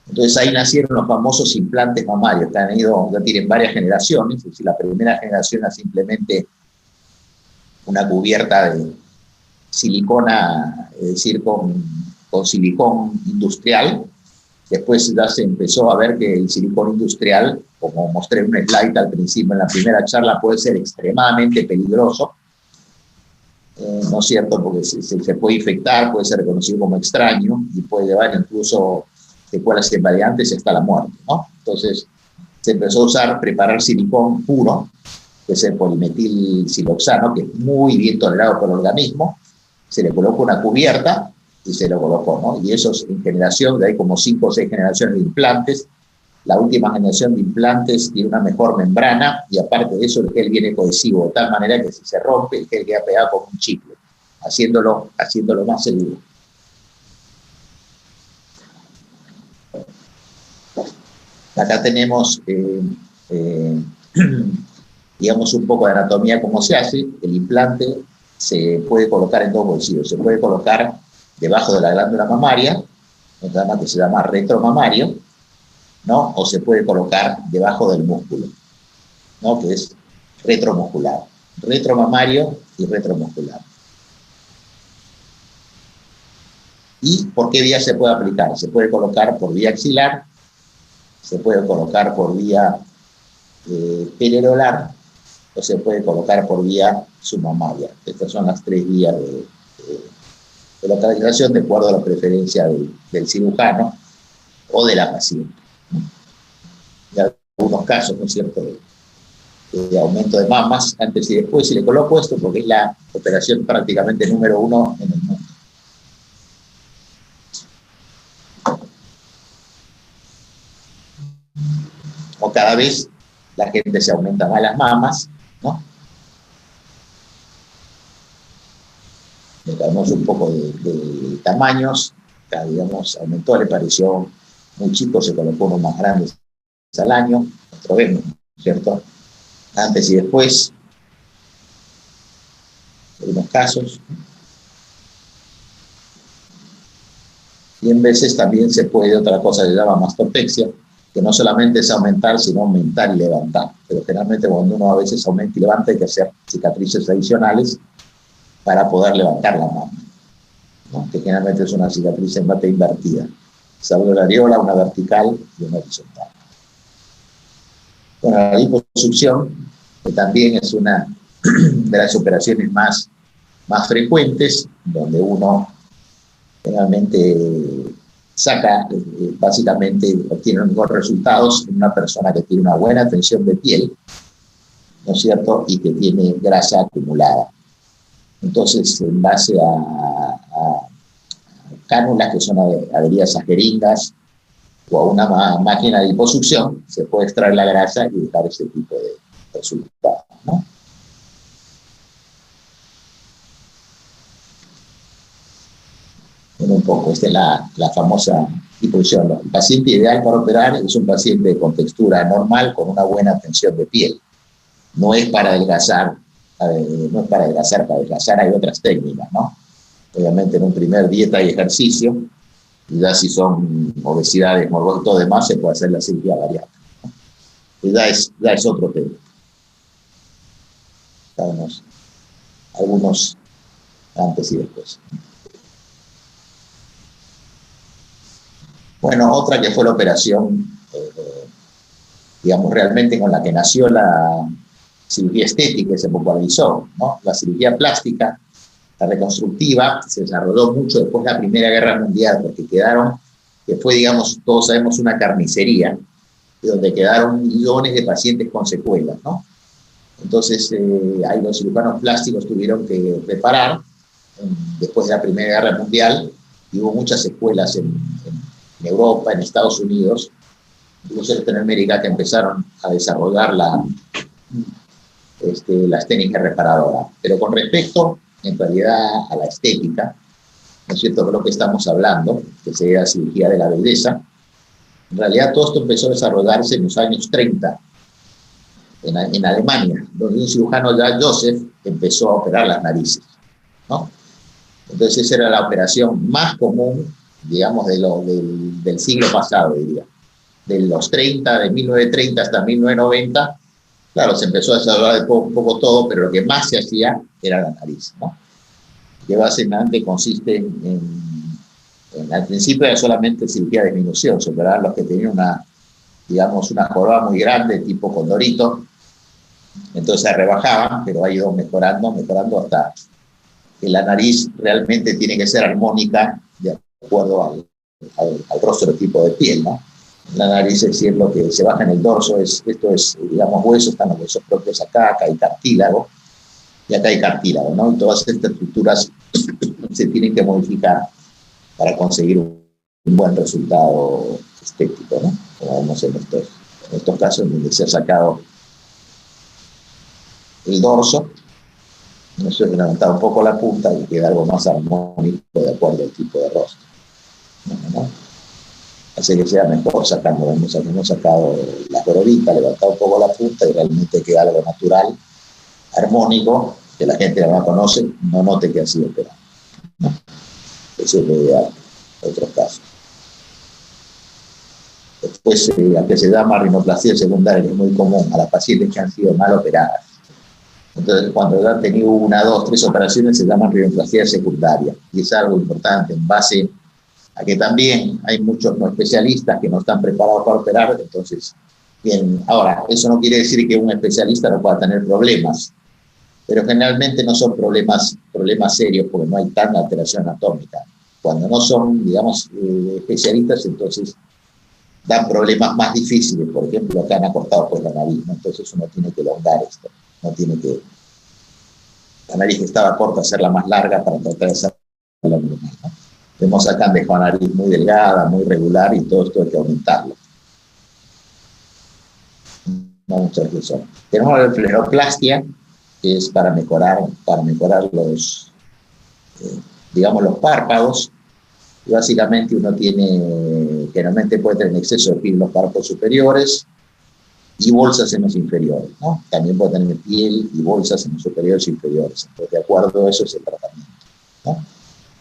Entonces ahí nacieron los famosos implantes mamarios, que ya tienen varias generaciones, es decir, la primera generación era simplemente una cubierta de silicona, es decir, con silicón industrial. Después ya se empezó a ver que el silicón industrial, como mostré en un slide al principio, en la primera charla, puede ser extremadamente peligroso, ¿no es cierto? Porque se puede infectar, puede ser reconocido como extraño y puede llevar incluso secuelas invalidantes hasta la muerte, ¿no? Entonces se empezó a preparar silicón puro, que es el polimetilsiloxano, que es muy bien tolerado por el organismo. Se le colocó una cubierta y se lo colocó, ¿no? Y eso es en generación, de ahí como 5 o 6 generaciones de implantes. La última generación de implantes tiene una mejor membrana y aparte de eso el gel viene cohesivo, de tal manera que si se rompe el gel queda pegado como un chicle, haciéndolo más seguro. Acá tenemos, digamos, un poco de anatomía, cómo se hace. El implante se puede colocar en 2 bolsillos. Se puede colocar debajo de la glándula mamaria, un programa que se llama retromamario, ¿no? O se puede colocar debajo del músculo, ¿no? Que es retromuscular. Retromamario y retromuscular. ¿Y por qué vía se puede aplicar? Se puede colocar por vía axilar, se puede colocar por vía peroneal, o se puede colocar por vía submamaria. Estas son las 3 vías de localización de acuerdo a la preferencia del cirujano o de la paciente. Y algunos casos, ¿no es cierto?, de aumento de mamas antes y después. Y le coloco esto porque es la operación prácticamente número 1 en el mundo. O cada vez la gente se aumenta más las mamas, ¿no? Notamos un poco de tamaños, acá, digamos, aumentó, le pareció muy chico, se colocó unos más grandes al año, otro vemos, ¿cierto? Antes y después, algunos casos. Y en veces también se puede, otra cosa que se llama mastopexia, que no solamente es aumentar, sino aumentar y levantar. Pero generalmente cuando uno a veces aumenta y levanta hay que hacer cicatrices adicionales para poder levantar la mama, ¿no? Que generalmente es una cicatriz en bate invertida. Se abre la areola, una vertical y una horizontal. Bueno, la liposucción, que también es una de las operaciones más frecuentes, donde uno generalmente saca, básicamente obtiene los mejores resultados en una persona que tiene una buena tensión de piel, ¿no es cierto?, y que tiene grasa acumulada. Entonces, en base a cánulas que son adheridas a jeringas o a una máquina de liposucción, se puede extraer la grasa y dejar ese tipo de resultados, ¿no? Un poco, esta es la famosa liposucción. El paciente ideal para operar es un paciente con textura normal, con una buena tensión de piel. No es para adelgazar, para adelgazar hay otras técnicas, ¿no? Obviamente en un primer dieta y ejercicio, y ya si son obesidades, morbo y todo demás, se puede hacer la cirugía bariátrica, ¿no? Y ya es otro tema. Algunos antes y después. Bueno, otra que fue la operación, digamos, realmente con la que nació la cirugía estética, se popularizó, ¿no? La cirugía plástica, la reconstructiva, se desarrolló mucho después de la Primera Guerra Mundial, porque que fue, digamos, todos sabemos, una carnicería, donde quedaron millones de pacientes con secuelas, ¿no? Entonces, ahí los cirujanos plásticos tuvieron que reparar después de la Primera Guerra Mundial, y hubo muchas secuelas en Europa, en Estados Unidos, incluso en Latinoamérica, que empezaron a desarrollar las técnicas reparadoras. Pero con respecto, en realidad, a la estética, ¿no es cierto?, de lo que estamos hablando, que sería la cirugía de la belleza, en realidad todo esto empezó a desarrollarse en los años 30, en Alemania, donde un cirujano ya, Joseph, empezó a operar las narices, ¿no? Entonces esa era la operación más común, digamos, del siglo pasado, diría. De los 30, de 1930 hasta 1990, claro, se empezó a desarrollar un poco todo, pero lo que más se hacía era la nariz, ¿no? Que básicamente consiste al principio era solamente cirugía de disminución, se operaban los que tenían digamos, una joroba muy grande, tipo condorito, entonces se rebajaban, pero ha ido mejorando hasta que la nariz realmente tiene que ser armónica de acuerdo al rostro tipo de piel, ¿no? La nariz, es decir, lo que se baja en el dorso, esto es, digamos, hueso, están los huesos propios acá hay cartílago, y acá hay cartílago, ¿no? Y todas estas estructuras se tienen que modificar para conseguir un buen resultado estético, ¿no? Como vemos en estos casos donde se ha sacado el dorso, no se ha levantado un poco la punta y queda algo más armónico de acuerdo al tipo de rostro, ¿no? Hace que sea mejor hemos sacado la jorobita, levantado un poco la punta y realmente queda algo natural, armónico, que la gente no conoce, no note que ha sido operado, ¿no? Eso es lo ideal en otros casos. Después, la que se llama rinoplastia secundaria, que es muy común a las pacientes que han sido mal operadas. Entonces, cuando ya han tenido 1, 2, 3 operaciones, se llama rinoplastia secundaria. Y es algo importante en base a que también hay muchos no especialistas que no están preparados para operar. Entonces, bien, ahora, eso no quiere decir que un especialista no pueda tener problemas, pero generalmente no son problemas serios porque no hay tanta alteración anatómica. Cuando no son, digamos, especialistas, entonces dan problemas más difíciles. Por ejemplo, acá han acortado pues la nariz, ¿no? Entonces uno tiene que elongar esto, la nariz que estaba corta, hacerla más larga para tratar de hacerla normal, ¿no? Vemos acá han dejado la nariz muy delgada, muy regular, y todo esto hay que aumentarlo. Muchas veces. Tenemos la fleroplastia, que es para mejorar los, digamos, los párpados. Y básicamente uno generalmente puede tener exceso de piel en los párpados superiores y bolsas en los inferiores, ¿no? También puede tener piel y bolsas en los superiores e inferiores. Entonces, de acuerdo a eso es el tratamiento, ¿no?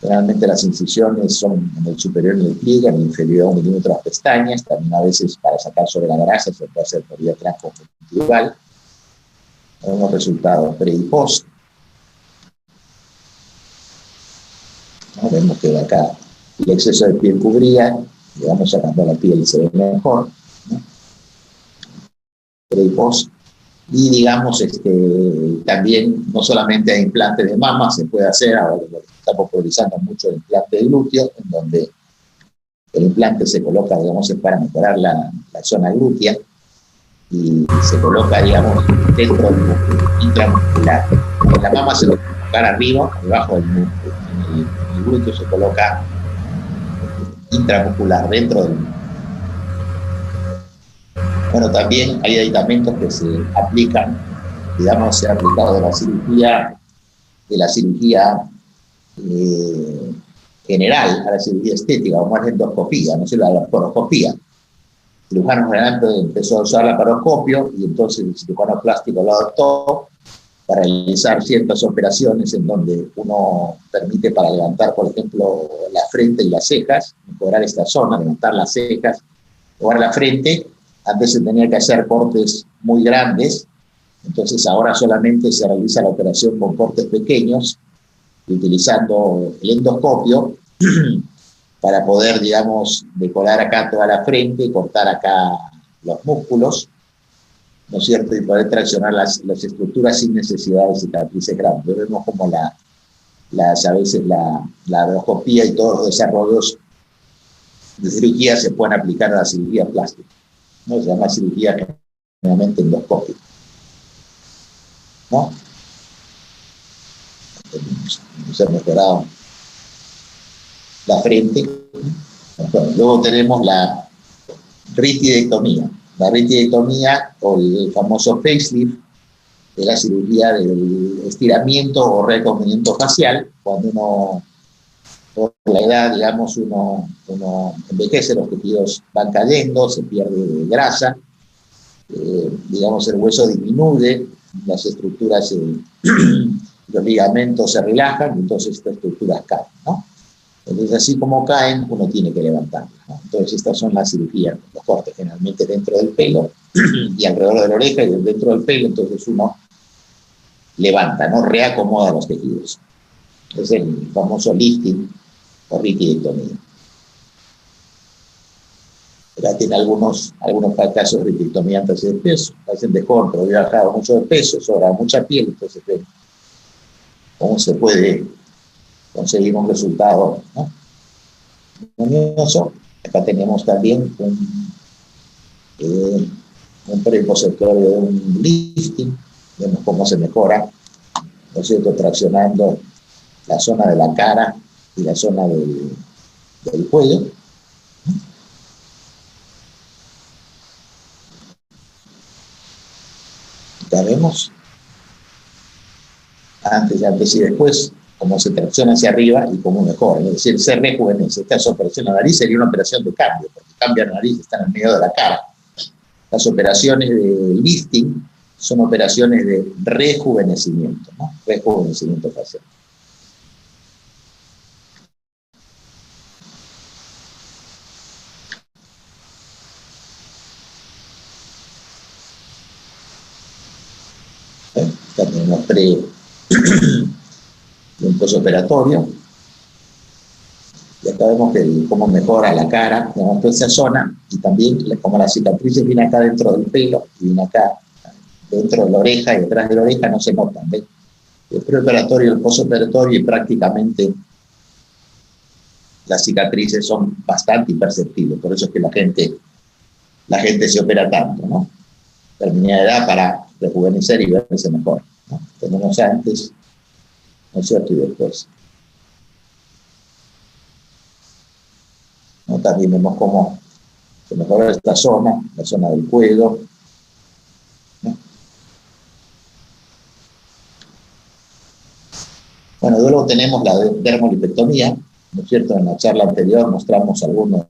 Generalmente las incisiones son en el superior en el pliegue, en el inferior 1 milímetro las pestañas. También a veces para sacar sobre la grasa se puede hacer por vía transconjuntival. Unos resultados pre y post. ¿No? Vemos que acá el exceso de piel cubría, digamos, sacando la piel se ve mejor, ¿no? Pre y post. Y digamos, también no solamente hay implante de mama, se puede hacer, ahora lo que está popularizando mucho el implante de glúteo, en donde El implante se coloca, digamos, para mejorar la zona glútea y se coloca, digamos, dentro del músculo intramuscular. En la mama se lo coloca arriba, debajo del músculo. En el glúteo se coloca intramuscular, dentro del músculo. Bueno, también hay aditamentos que se aplican, digamos, se ha aplicado de la cirugía general a la cirugía estética, como es la endoscopía, no sé, la laparoscopía. El cirujano general empezó a usar laparoscopio y entonces el cirujano plástico lo adoptó para realizar ciertas operaciones en donde uno permite para levantar, por ejemplo, la frente y las cejas, mejorar esta zona, levantar las cejas, mejorar la frente. Antes se tenía que hacer cortes muy grandes, entonces ahora solamente se realiza la operación con cortes pequeños, utilizando el endoscopio para poder, digamos, decorar acá toda la frente, cortar acá los músculos, ¿no es cierto?, y poder traccionar las estructuras sin necesidad de cicatrices grandes. Vemos como a veces la endoscopía y todos los desarrollos de cirugía se pueden aplicar a la cirugía plástica, ¿no? Se llama cirugía generalmente endoscópica, ¿no? Se ha mejorado la frente. Bueno, luego tenemos la ritidectomía. La ritidectomía, o el famoso facelift, es la cirugía del estiramiento o reconocimiento facial, cuando uno, por la edad, digamos, uno envejece, los tejidos van cayendo, se pierde grasa, digamos, el hueso disminuye, las estructuras, los ligamentos se relajan, y entonces estas estructuras caen, ¿no? Entonces, así como caen, uno tiene que levantarlas, ¿no? Entonces, estas son las cirugías, los cortes generalmente dentro del pelo y alrededor de la oreja y dentro del pelo, entonces uno levanta, ¿no? Reacomoda los tejidos. Es el famoso lifting o ritidectomía. Ya tiene algunos casos de ritidectomía antes de peso, hacen de joven, pero había bajado mucho de peso, sobra mucha piel, entonces cómo se puede conseguir un resultado, ¿no? Acá tenemos también un preimpositorio de un lifting, vemos cómo se mejora, ¿no es cierto?, traccionando la zona de la cara y la zona del cuello. Ya vemos antes y después, cómo se tracciona hacia arriba y cómo mejora, es decir, se rejuvenece. Esta operación de la nariz sería una operación de cambio, porque cambia la nariz, está en el medio de la cara. Las operaciones de lifting son operaciones de rejuvenecimiento, ¿no? Rejuvenecimiento facial. Tenemos un postoperatorio, y acá vemos cómo mejora la cara, toda esa zona, y también como las cicatrices vienen acá dentro del pelo, y vienen acá dentro de la oreja y detrás de la oreja, no se notan, ¿ven? El preoperatorio y el postoperatorio, y prácticamente las cicatrices son bastante imperceptibles, por eso es que la gente se opera tanto, ¿no? Determinada edad para rejuvenecer y verse mejor, ¿no? Tenemos antes, ¿no es cierto?, y después, ¿no? También vemos cómo se mejora esta zona, la zona del cuello, ¿no? Bueno, luego tenemos la dermolipectomía, ¿no es cierto? En la charla anterior mostramos algunos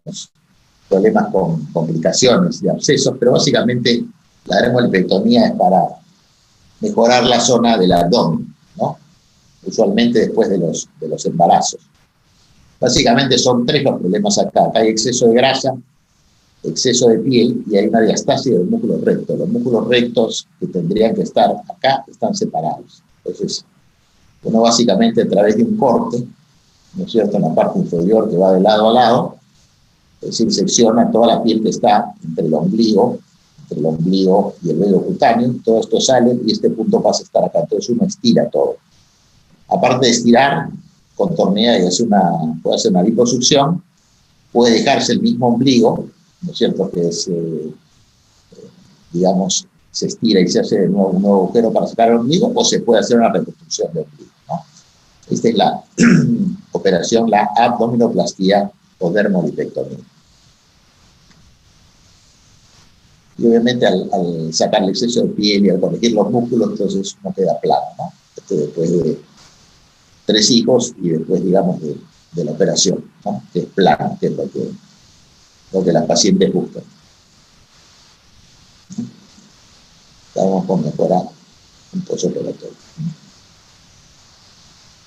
problemas con complicaciones de abscesos, pero básicamente la dermolipectomía es para mejorar la zona del abdomen, ¿no? Usualmente después de los embarazos. Básicamente son tres los problemas acá. Acá hay exceso de grasa, exceso de piel y hay una diastasia del músculo recto. Los músculos rectos que tendrían que estar acá están separados. Entonces, uno básicamente a través de un corte, ¿no es cierto?, en la parte inferior que va de lado a lado, es decir, secciona toda la piel que está entre el ombligo y el vello cutáneo, todo esto sale y este punto pasa a estar acá. Entonces uno estira todo. Aparte de estirar, contornea y puede hacer una liposucción, puede dejarse el mismo ombligo, ¿no es cierto?, que es, digamos, se estira y se hace de nuevo un nuevo agujero para sacar el ombligo, o se puede hacer una reconstrucción de ombligo, ¿no? Esta es la operación, la abdominoplastía o dermolipectomía. Y obviamente al sacar el exceso de piel y al corregir los músculos, entonces no queda plano, ¿no? Después de 3 hijos y después, digamos, de la operación, ¿no?, que es plano, que es lo que las pacientes buscan. Estamos con mejora un postoperatorio.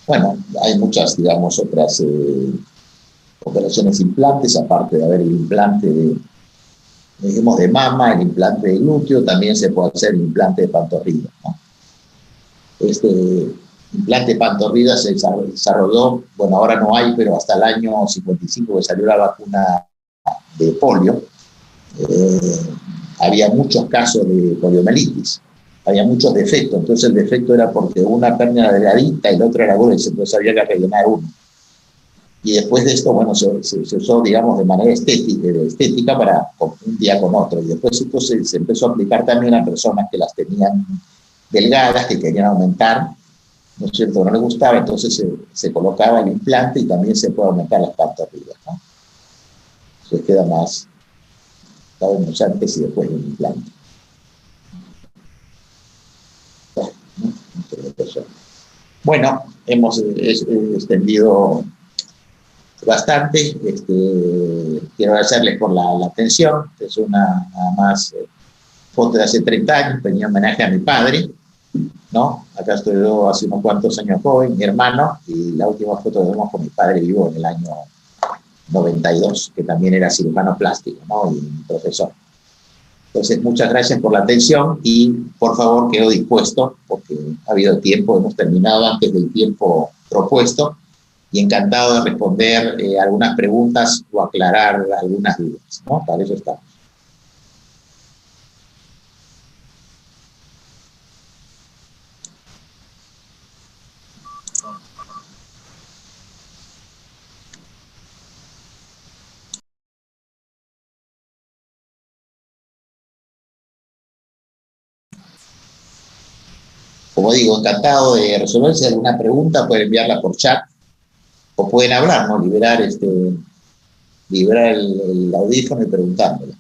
Bueno, hay muchas, digamos, otras operaciones implantes, aparte de haber el implante de mama, el implante de glúteo, también se puede hacer el implante de pantorrilla, ¿no? Este implante de pantorrilla se desarrolló, bueno, ahora no hay, pero hasta el año 55 que salió la vacuna de polio, había muchos casos de poliomielitis, había muchos defectos, entonces el defecto era porque una pierna era delgadita y la otra era gruesa, entonces había que rellenar uno. Y después de esto, bueno, se usó, digamos, de manera estética para un día con otro. Y después esto se empezó a aplicar también a personas que las tenían delgadas, que querían aumentar, ¿no es cierto?, no les gustaba, entonces se colocaba el implante y también se puede aumentar las pantorrillas, ¿no? Entonces queda más, sabemos antes y después del implante. Bueno, hemos extendido bastante. Quiero agradecerles por la atención. Es una, nada más, foto de hace 30 años, tenía homenaje a mi padre, ¿no? Acá estoy yo hace unos cuantos años joven, mi hermano, y la última foto que vemos con mi padre vivo en el año 92, que también era cirujano plástico, ¿no?, y profesor. Entonces, muchas gracias por la atención y, por favor, quedo dispuesto, porque ha habido tiempo, hemos terminado antes del tiempo propuesto, y encantado de responder algunas preguntas o aclarar algunas dudas, ¿no? Para eso estamos. Como digo, encantado de resolver. Si hay alguna pregunta, pueden enviarla por chat o pueden hablar, ¿no? Liberar el audífono y preguntándola.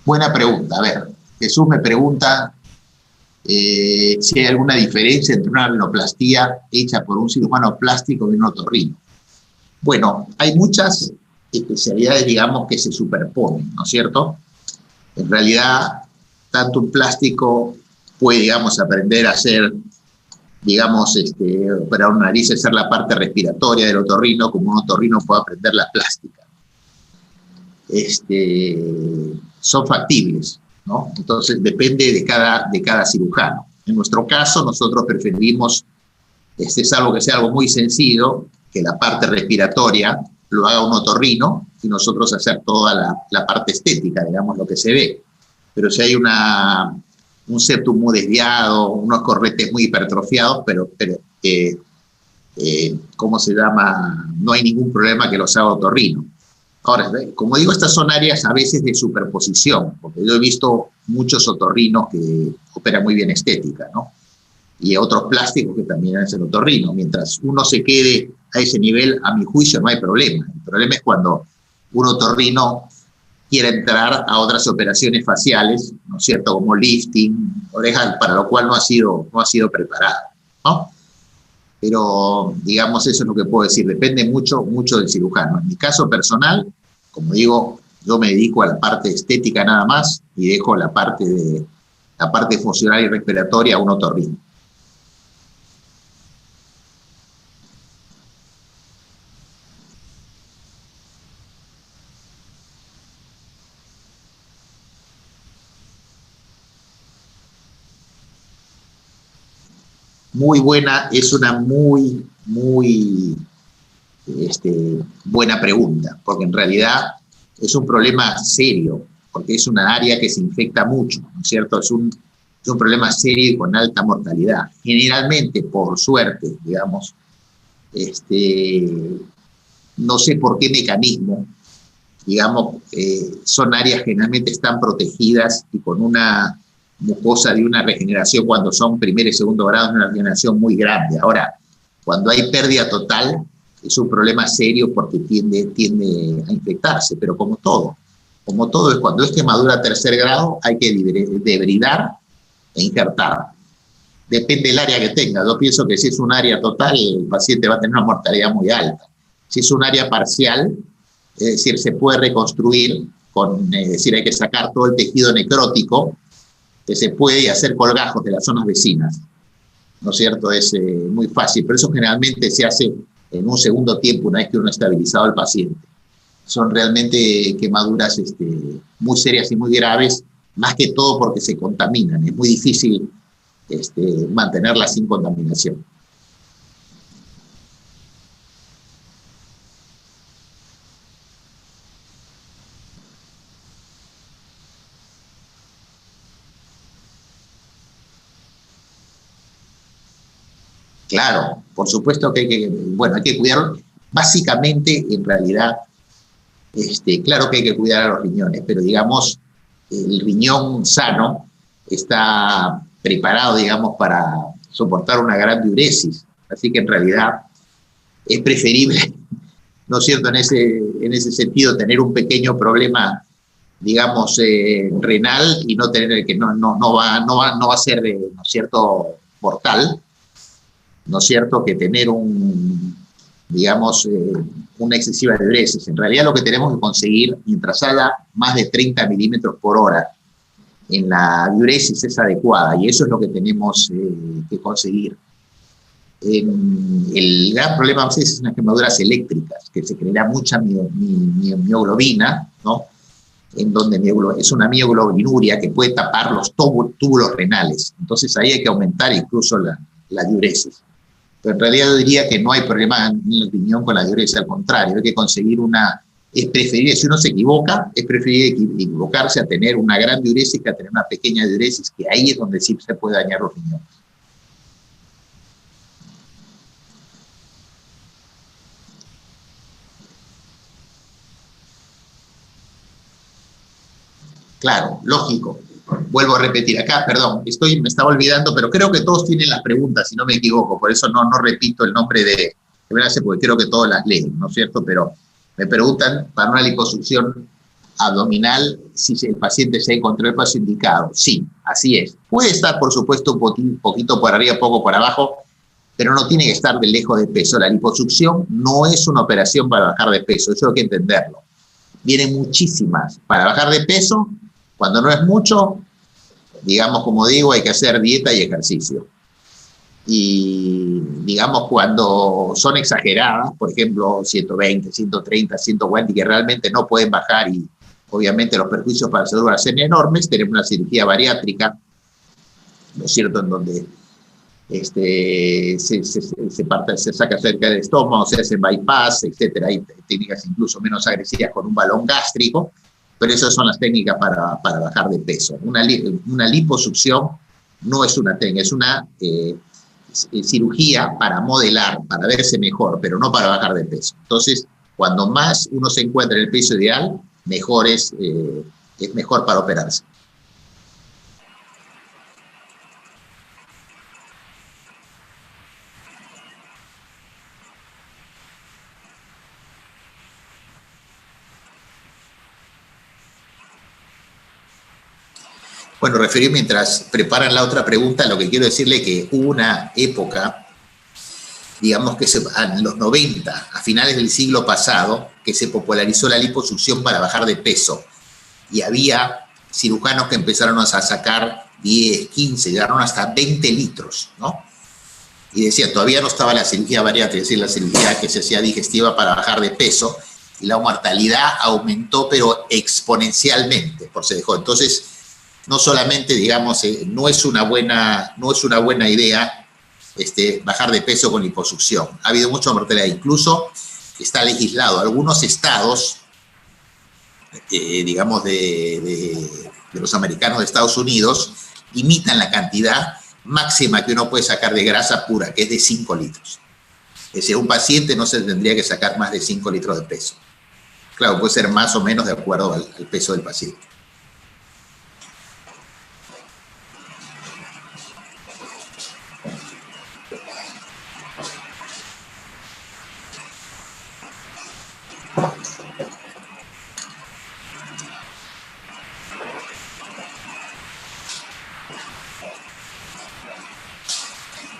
Buena pregunta. A ver, Jesús me pregunta si hay alguna diferencia entre una abdominoplastia hecha por un cirujano plástico y un otorrino. Bueno, hay muchas especialidades, digamos, que se superponen, ¿no es cierto? En realidad, tanto un plástico puede, digamos, aprender a hacer, digamos, operar una nariz, hacer la parte respiratoria del otorrino, como un otorrino puede aprender la plástica. Son factibles, ¿no? Entonces, depende de cada cirujano. En nuestro caso, nosotros preferimos, salvo que sea algo muy sencillo, que la parte respiratoria lo haga un otorrino y nosotros hacer toda la parte estética, digamos, lo que se ve. Pero si hay un septum muy desviado, unos corretes muy hipertrofiados, pero ¿cómo se llama? No hay ningún problema que los haga otorrino. Ahora, como digo, estas son áreas a veces de superposición, porque yo he visto muchos otorrinos que operan muy bien estética, ¿no? Y otros plásticos que también hacen otorrino. Mientras uno se quede a ese nivel, a mi juicio, no hay problema. El problema es cuando un otorrino quiere entrar a otras operaciones faciales, ¿no es cierto?, como lifting, orejas, para lo cual no ha sido preparado, ¿no? Pero, digamos, eso es lo que puedo decir. Depende mucho del cirujano. En mi caso personal, como digo, yo me dedico a la parte estética nada más y dejo la parte funcional y respiratoria a un otorrino. Muy buena, es una muy buena pregunta, porque en realidad es un problema serio. porque es una área que se infecta mucho, ¿no es cierto? Es un problema serio y con alta mortalidad. Generalmente, por suerte, digamos, no sé por qué mecanismo, digamos, son áreas que generalmente están protegidas y con una mucosa de una regeneración cuando son primer y segundo grado, una regeneración muy grande. Ahora, cuando hay pérdida total, es un problema serio porque tiende a infectarse, pero como todo es cuando es quemadura a tercer grado, hay que debridar e injertar. Depende del área que tenga. Yo pienso que si es un área total, el paciente va a tener una mortalidad muy alta. Si es un área parcial, es decir, se puede reconstruir, es decir, hay que sacar todo el tejido necrótico, que se puede hacer colgajos de las zonas vecinas, ¿no es cierto? Es muy fácil, pero eso generalmente se hace en un segundo tiempo, una vez que uno ha estabilizado al paciente. Son realmente quemaduras muy serias y muy graves, más que todo porque se contaminan. Es muy difícil mantenerlas sin contaminación. Claro, por supuesto que hay que cuidar, básicamente, en realidad, claro que hay que cuidar a los riñones, pero digamos, el riñón sano está preparado, digamos, para soportar una gran diuresis. Así que en realidad es preferible, ¿no es cierto?, en ese sentido, tener un pequeño problema, digamos, renal y no tener que no va a ser, ¿no es cierto?, mortal, ¿no es cierto?, que tener digamos, una excesiva diuresis. En realidad lo que tenemos que conseguir, mientras haya más de 30 milímetros por hora en la diuresis es adecuada, y eso es lo que tenemos que conseguir. El gran problema a veces es unas quemaduras eléctricas, que se genera mucha mioglobina, ¿no?, en donde es una mioglobinuria que puede tapar los túbulos renales. Entonces ahí hay que aumentar incluso la diuresis. Pero en realidad yo diría que no hay problema en el riñón con la diuresis, al contrario, hay que conseguir es preferible, si uno se equivoca, es preferible equivocarse a tener una gran diuresis que a tener una pequeña diuresis, que ahí es donde sí se puede dañar los riñones. Claro, lógico. Vuelvo a repetir acá, perdón, me estaba olvidando, pero creo que todos tienen las preguntas, si no me equivoco, por eso no repito el nombre de Enlace, porque creo que todos las leen, ¿no es cierto? Pero me preguntan para una liposucción abdominal si el paciente se encontró el paso indicado. Sí, así es. Puede estar, por supuesto, un poquito por arriba, poco por abajo, pero no tiene que estar de lejos de peso. La liposucción no es una operación para bajar de peso, eso hay que entenderlo. Vienen muchísimas para bajar de peso. Cuando no es mucho, digamos, como digo, hay que hacer dieta y ejercicio. Y, digamos, cuando son exageradas, por ejemplo, 120, 130, 140, y que realmente no pueden bajar y obviamente los perjuicios para la salud van a ser enormes, tenemos una cirugía bariátrica, ¿no es cierto?, en donde se saca cerca del estómago, se hace bypass, etcétera. Hay técnicas incluso menos agresivas con un balón gástrico, pero esas son las técnicas para bajar de peso. Una liposucción no es una técnica, es una cirugía para modelar, para verse mejor, pero no para bajar de peso. Entonces, cuando más uno se encuentra en el peso ideal, mejor es mejor para operarse. Bueno, referir mientras preparan la otra pregunta, lo que quiero decirle es que hubo una época, digamos que en los 90, a finales del siglo pasado, que se popularizó la liposucción para bajar de peso. Y había cirujanos que empezaron a sacar 10, 15, llegaron hasta 20 litros, ¿no? Y decía, todavía no estaba la cirugía bariátrica, es decir, la cirugía que se hacía digestiva para bajar de peso, y la mortalidad aumentó, pero exponencialmente, por se dejó. Entonces, no solamente, digamos, no es una buena idea bajar de peso con liposucción. Ha habido mucha mortalidad. Incluso está legislado. Algunos estados digamos, de los americanos de Estados Unidos, limitan la cantidad máxima que uno puede sacar de grasa pura, que es de 5 litros. Es decir, un paciente no se tendría que sacar más de 5 litros de peso. Claro, puede ser más o menos de acuerdo al peso del paciente.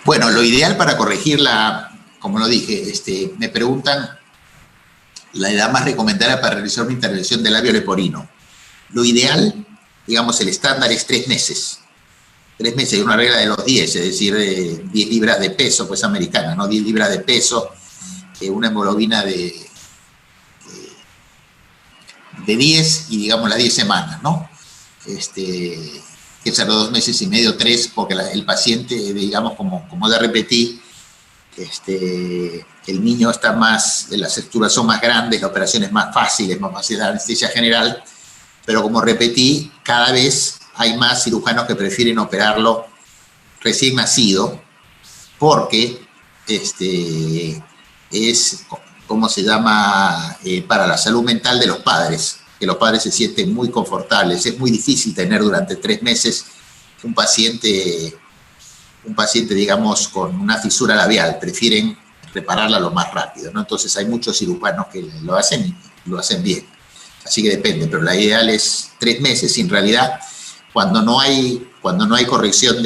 Bueno, lo ideal para corregirla, como lo dije, me preguntan la edad más recomendada para realizar una intervención de labio leporino. Lo ideal, digamos, el estándar es 3 meses. 3 meses, y una regla de los 10, es decir, 10 libras de peso, pues americana, ¿no? 10 libras de peso, una hemoglobina de 10 y, digamos, las 10 semanas, ¿no? Que será 2 meses y medio, 3, porque el paciente, digamos, como ya repetí, el niño está más, las estructuras son más grandes, la operación es más fácil, es más fácil la anestesia general, pero como repetí, cada vez hay más cirujanos que prefieren operarlo recién nacido, porque es, ¿cómo se llama?, para la salud mental de los padres, que los padres se sienten muy confortables. Es muy difícil tener durante 3 meses un paciente, digamos, con una fisura labial. Prefieren repararla lo más rápido, ¿no? Entonces hay muchos cirujanos que lo hacen y lo hacen bien. Así que depende, pero la ideal es 3 meses. Y en realidad, cuando no hay corrección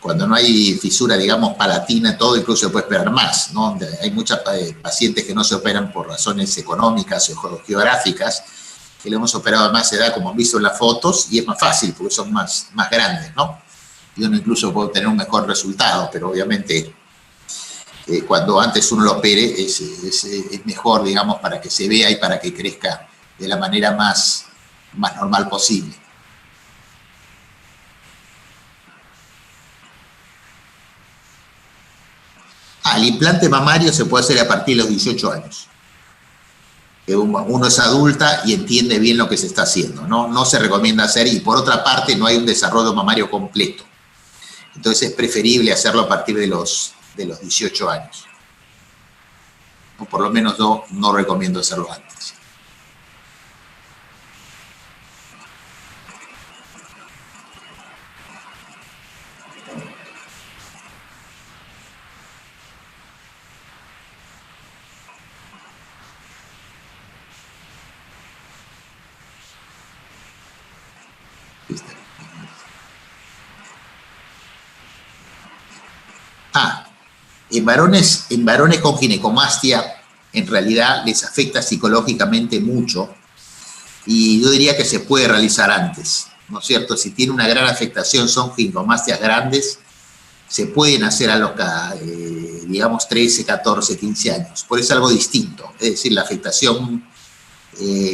cuando no hay fisura, digamos, palatina, todo incluso se puede esperar más, ¿no? Hay muchas pacientes que no se operan por razones económicas o geográficas, que le hemos operado a más edad, como han visto en las fotos, y es más fácil porque son más grandes, ¿no? Y uno incluso puede tener un mejor resultado, pero obviamente cuando antes uno lo opere es mejor, digamos, para que se vea y para que crezca de la manera más normal posible. El implante mamario se puede hacer a partir de los 18 años. Uno es adulta y entiende bien lo que se está haciendo, ¿no? No se recomienda hacer, y por otra parte no hay un desarrollo mamario completo. Entonces es preferible hacerlo a partir de los 18 años. O por lo menos yo no recomiendo hacerlo antes. En varones con ginecomastia, en realidad les afecta psicológicamente mucho, y yo diría que se puede realizar antes, ¿no es cierto? Si tiene una gran afectación, son ginecomastias grandes, se pueden hacer a los, digamos, 13, 14, 15 años. Por eso es algo distinto, es decir, la afectación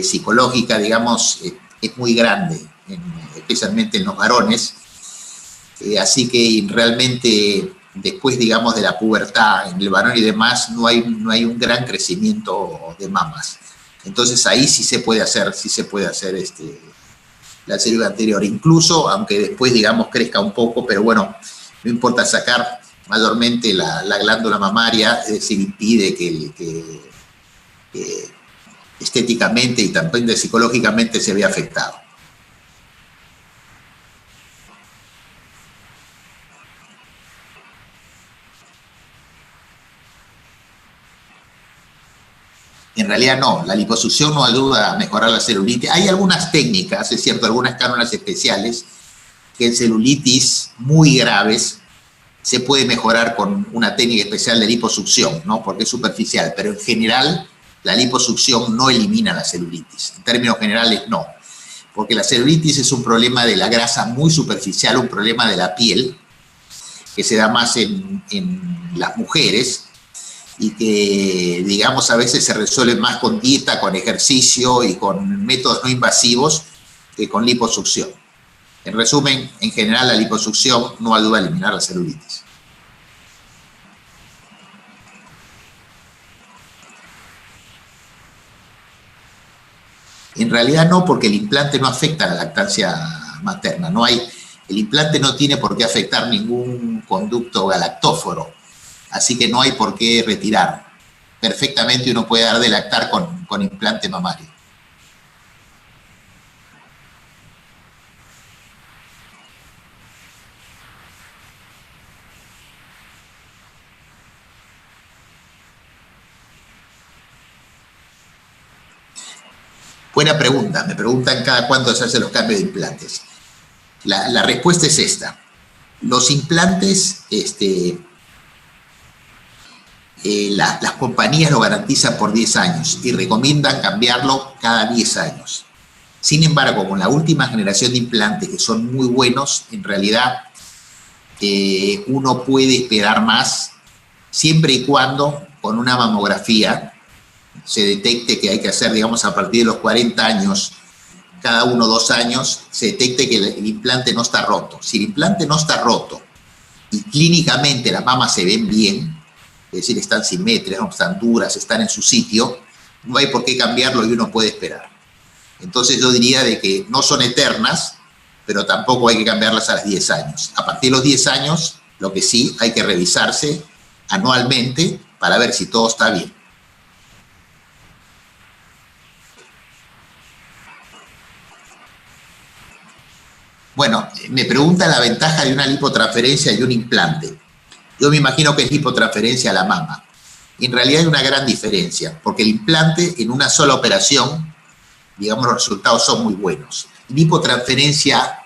psicológica, digamos, es muy grande, especialmente en los varones, así que realmente después, digamos, de la pubertad, en el varón y demás, no hay un gran crecimiento de mamas. Entonces ahí sí se puede hacer la cirugía anterior, incluso aunque después, digamos, crezca un poco, pero bueno, no importa sacar mayormente la glándula mamaria, es decir, impide que estéticamente y también psicológicamente se vea afectado. En realidad no, la liposucción no ayuda a mejorar la celulitis. Hay algunas técnicas, es cierto, algunas cánulas especiales que en celulitis muy graves se puede mejorar con una técnica especial de liposucción, ¿no? Porque es superficial, pero en general la liposucción no elimina la celulitis. En términos generales no, porque la celulitis es un problema de la grasa muy superficial, un problema de la piel, que se da más en las mujeres, y que, digamos, a veces se resuelve más con dieta, con ejercicio y con métodos no invasivos que con liposucción. En resumen, en general la liposucción no ayuda a eliminar la celulitis. En realidad no, porque el implante no afecta a la lactancia materna. El implante no tiene por qué afectar ningún conducto galactóforo, así que no hay por qué retirar. Perfectamente uno puede dar de lactar con implante mamario. Buena pregunta. Me preguntan cada cuánto se hacen los cambios de implantes. La respuesta es esta. Los implantes, las compañías lo garantizan por 10 años y recomiendan cambiarlo cada 10 años. Sin embargo, con la última generación de implantes, que son muy buenos, en realidad uno puede esperar más, siempre y cuando con una mamografía se detecte que hay que hacer, digamos, a partir de los 40 años, cada 1 o 2 años, se detecte que el implante no está roto. Si el implante no está roto y clínicamente las mamas se ven bien, es decir, están simétricas, no están duras, están en su sitio, no hay por qué cambiarlo y uno puede esperar. Entonces yo diría de que no son eternas, pero tampoco hay que cambiarlas a los 10 años. A partir de los 10 años, lo que sí, hay que revisarse anualmente para ver si todo está bien. Bueno, me pregunta la ventaja de una lipotransferencia y un implante. Yo me imagino que es lipotransferencia a la mama. En realidad hay una gran diferencia, porque el implante en una sola operación, digamos, los resultados son muy buenos. Lipotransferencia,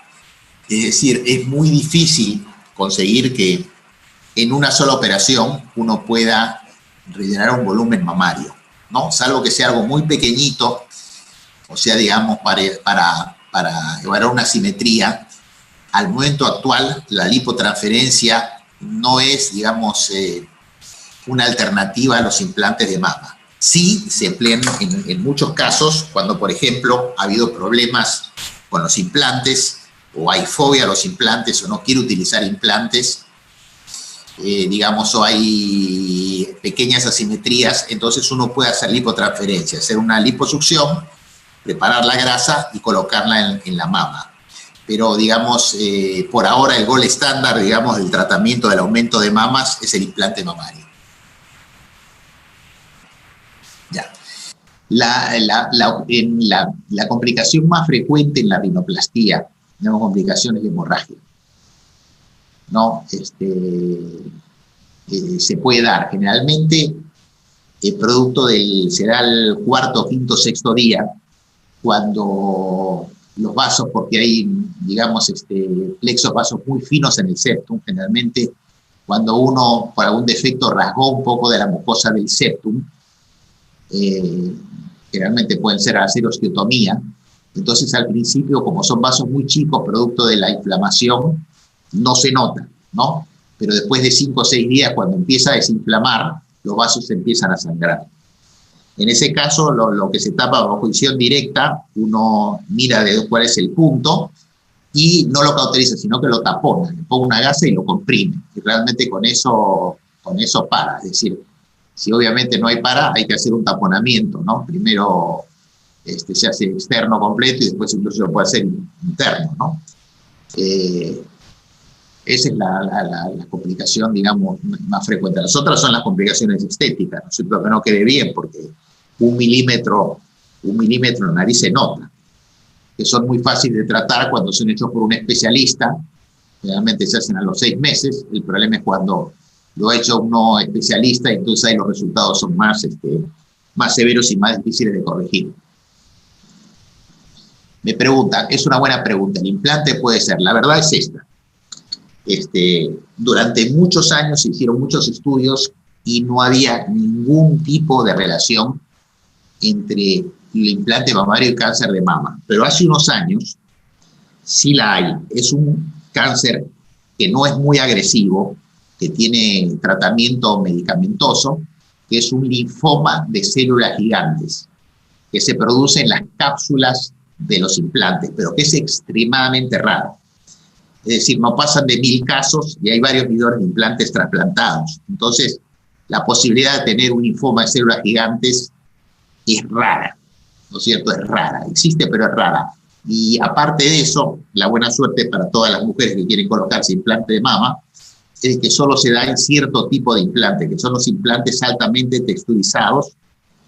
es decir, es muy difícil conseguir que en una sola operación uno pueda rellenar un volumen mamario, ¿no? Salvo que sea algo muy pequeñito, o sea, digamos, para llevar a una simetría. Al momento actual, la lipotransferencia no es, digamos, una alternativa a los implantes de mama. Sí se emplean en muchos casos cuando, por ejemplo, ha habido problemas con los implantes o hay fobia a los implantes o no quiere utilizar implantes, digamos, o hay pequeñas asimetrías, entonces uno puede hacer lipotransferencia, hacer una liposucción, preparar la grasa y colocarla en la mama. Pero, digamos, por ahora el gold estándar, digamos, del tratamiento del aumento de mamas es el implante mamario. Ya. La complicación más frecuente en la rinoplastía, tenemos complicaciones de hemorragia, ¿no? Se puede dar generalmente el producto será el 4º, 5º, 6º día, cuando los vasos, porque hay, digamos, plexos vasos muy finos en el septum, generalmente cuando uno, por algún defecto, rasgó un poco de la mucosa del septum, generalmente pueden ser hacer osteotomía, entonces al principio, como son vasos muy chicos, producto de la inflamación, no se nota, ¿no? Pero después de 5 o 6 días, cuando empieza a desinflamar, los vasos empiezan a sangrar. En ese caso, lo que se tapa bajo visión directa, uno mira de cuál es el punto y no lo cauteriza, sino que lo tapona, le pone una gasa y lo comprime. Y realmente con eso para. Es decir, si obviamente no hay para, hay que hacer un taponamiento, ¿no? Primero se hace externo completo y después incluso lo puede hacer interno, ¿no? Esa es la complicación, digamos, más frecuente. Las otras son las complicaciones estéticas, ¿no? Siempre que no quede bien, porque 1 milímetro en la nariz se nota, que son muy fáciles de tratar cuando son hechos por un especialista, generalmente se hacen a los 6 meses, el problema es cuando lo ha hecho uno especialista, y entonces ahí los resultados son más severos y más difíciles de corregir. Me preguntan, es una buena pregunta, ¿el implante puede ser? La verdad es esta. Durante muchos años se hicieron muchos estudios y no había ningún tipo de relación entre el implante mamario y cáncer de mama. Pero hace unos años sí la hay. Es un cáncer que no es muy agresivo, que tiene tratamiento medicamentoso, que es un linfoma de células gigantes, que se produce en las cápsulas de los implantes, pero que es extremadamente raro. Es decir, no pasan de 1000 casos y hay varios millones de implantes trasplantados. Entonces, la posibilidad de tener un linfoma de células gigantes es rara. ¿no es cierto? Es rara, existe pero es rara. Y aparte de eso, la buena suerte para todas las mujeres que quieren colocarse implante de mama es que solo se da en cierto tipo de implante, que son los implantes altamente texturizados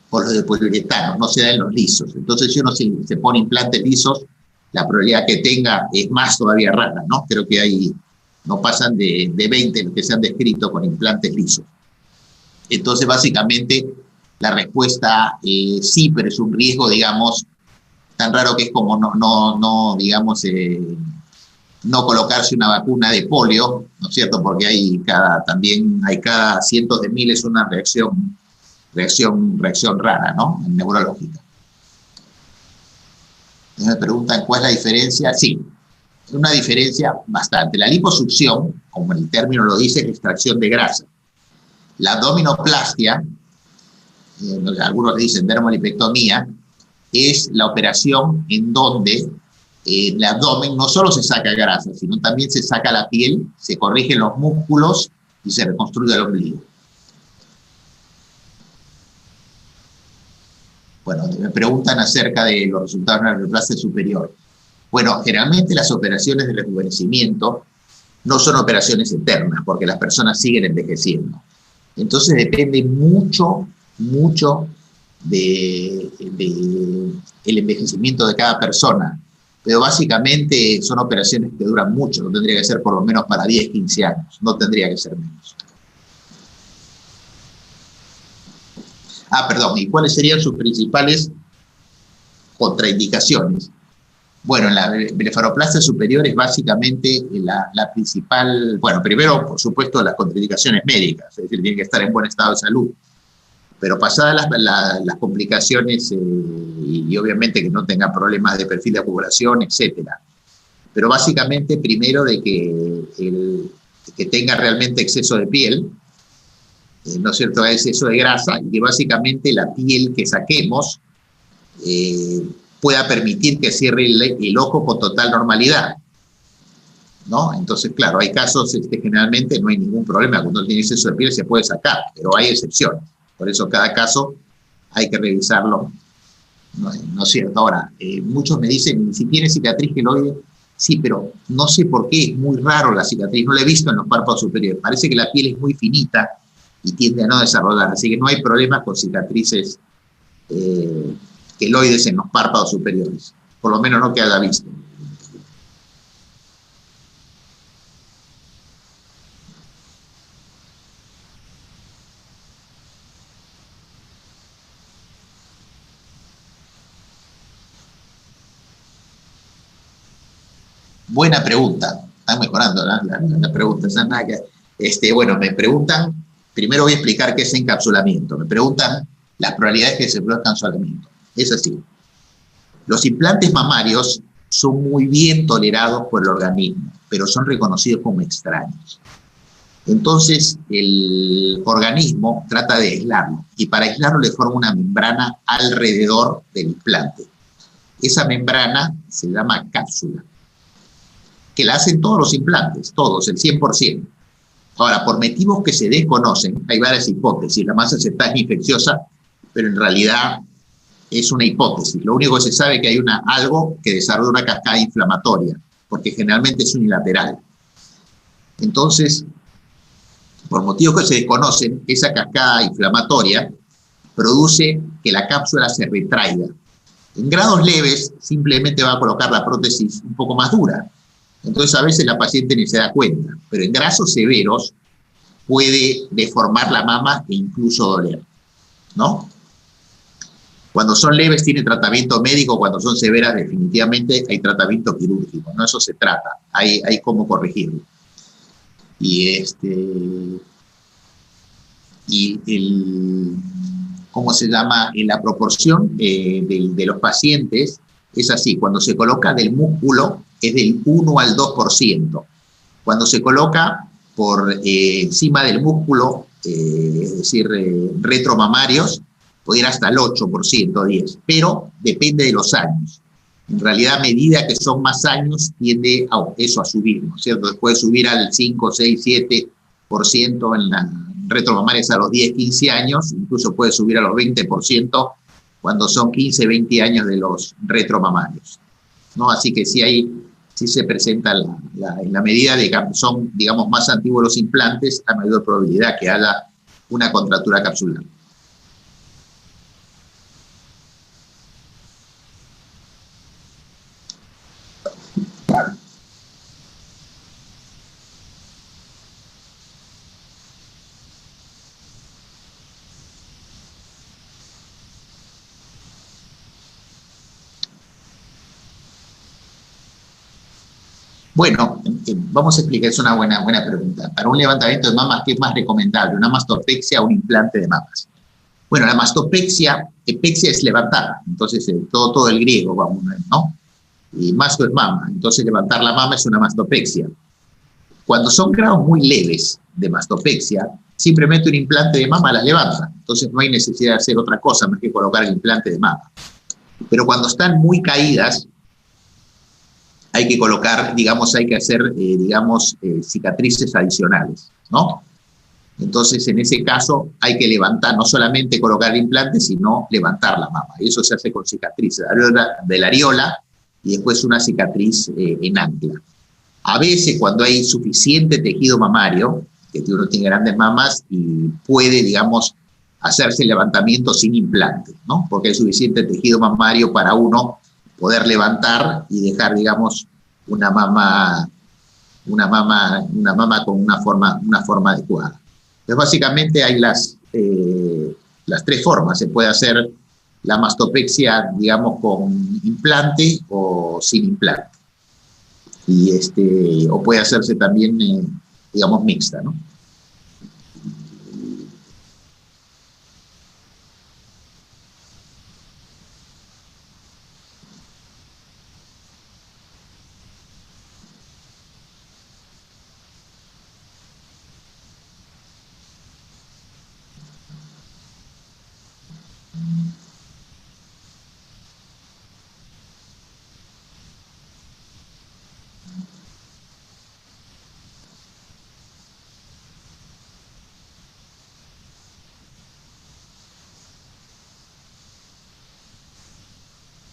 o los de poliuretano, no se da en los lisos. Entonces, si uno se pone implantes lisos, la probabilidad que tenga es más todavía rara, ¿no? Creo que no pasan de 20 los que se han descrito con implantes lisos. Entonces, básicamente, la respuesta sí, pero es un riesgo, digamos, tan raro que es como digamos, no colocarse una vacuna de polio, ¿no es cierto? Porque también hay cada cientos de miles una reacción rara, ¿no? Neurológica. Me preguntan cuál es la diferencia. Sí, es una diferencia bastante. La liposucción, como el término lo dice, es extracción de grasa. La abdominoplastia, algunos le dicen dermolipectomía, es la operación en donde en el abdomen no solo se saca grasa, sino también se saca la piel, se corrigen los músculos y se reconstruye el ombligo. Bueno, me preguntan acerca de los resultados de la neoplastia superior. Bueno, generalmente las operaciones de rejuvenecimiento no son operaciones eternas, porque las personas siguen envejeciendo. Entonces depende mucho del envejecimiento de cada persona. Pero básicamente son operaciones que duran mucho, no tendría que ser por lo menos para 10, 15 años, no tendría que ser menos. Perdón, ¿y cuáles serían sus principales contraindicaciones? Bueno, la blefaroplastia superior es básicamente la principal, bueno, primero, por supuesto, las contraindicaciones médicas, es decir, tiene que estar en buen estado de salud. Pero pasadas las complicaciones y obviamente que no tenga problemas de perfil de acumulación, etcétera. Pero básicamente, primero, de que tenga realmente exceso de piel, ¿no es cierto?, exceso de grasa, y que básicamente la piel que saquemos pueda permitir que cierre el ojo con total normalidad, ¿no? Entonces, claro, hay casos, generalmente no hay ningún problema, cuando tiene exceso de piel se puede sacar, pero hay excepciones. Por eso cada caso hay que revisarlo, ¿no es cierto? Ahora, muchos me dicen, si tiene cicatriz queloide, sí, pero no sé por qué, es muy raro la cicatriz, no la he visto en los párpados superiores, parece que la piel es muy finita y tiende a no desarrollar, así que no hay problemas con cicatrices queloides en los párpados superiores, por lo menos no que haya visto. Buena pregunta. Están mejorando, ¿no? La pregunta. Bueno, me preguntan, primero voy a explicar qué es encapsulamiento. Me preguntan las probabilidades que se produzca encapsulamiento. Es así. Los implantes mamarios son muy bien tolerados por el organismo, pero son reconocidos como extraños. Entonces, el organismo trata de aislarlo, y para aislarlo le forma una membrana alrededor del implante. Esa membrana se llama cápsula, que la hacen todos los implantes, todos, el 100%. Ahora, por motivos que se desconocen, hay varias hipótesis. La más aceptada es infecciosa, pero en realidad es una hipótesis. Lo único que se sabe es que hay algo que desarrolla una cascada inflamatoria, porque generalmente es unilateral. Entonces, por motivos que se desconocen, esa cascada inflamatoria produce que la cápsula se retraiga. En grados leves, simplemente va a colocar la prótesis un poco más dura. Entonces, a veces la paciente ni se da cuenta, pero en casos severos puede deformar la mama e incluso doler, ¿no? Cuando son leves tiene tratamiento médico, cuando son severas definitivamente hay tratamiento quirúrgico, ¿no? Eso se trata, hay cómo corregirlo. ¿Cómo se llama? En la proporción de los pacientes es así, cuando se coloca del músculo es del 1 al 2%. Cuando se coloca por encima del músculo, es decir, retromamarios, puede ir hasta el 8%, 10%, pero depende de los años. En realidad, a medida que son más años, tiende eso a subir, ¿no es cierto? Puede subir al 5, 6, 7% en la retromamarias a los 10, 15 años, incluso puede subir a los 20% cuando son 15, 20 años de los retromamarios, ¿no? Así que sí se presenta en la medida de que son, digamos, más antiguos los implantes, a mayor probabilidad que haya una contractura capsular. Bueno, vamos a explicar, es una buena pregunta. Para un levantamiento de mamas, ¿qué es más recomendable? ¿Una mastopexia o un implante de mamas? Bueno, la mastopexia, pexia es levantar, entonces todo el griego, vamos, ¿no? Y masto es mama, entonces levantar la mama es una mastopexia. Cuando son grados muy leves de mastopexia, simplemente un implante de mama la levanta, entonces no hay necesidad de hacer otra cosa más que colocar el implante de mama. Pero cuando están muy caídas, hay que colocar, digamos, hay que hacer, cicatrices adicionales, ¿no? Entonces, en ese caso, hay que levantar, no solamente colocar el implante, sino levantar la mama. Y eso se hace con cicatrices de la areola y después una cicatriz en ancla. A veces, cuando hay suficiente tejido mamario, que uno tiene grandes mamas y puede, digamos, hacerse el levantamiento sin implante, ¿no? Porque hay suficiente tejido mamario para uno poder levantar y dejar, digamos, una mama con una forma adecuada. Entonces, básicamente hay las tres formas. Se puede hacer la mastopexia, digamos, con implante o sin implante. O puede hacerse también, digamos, mixta, ¿no?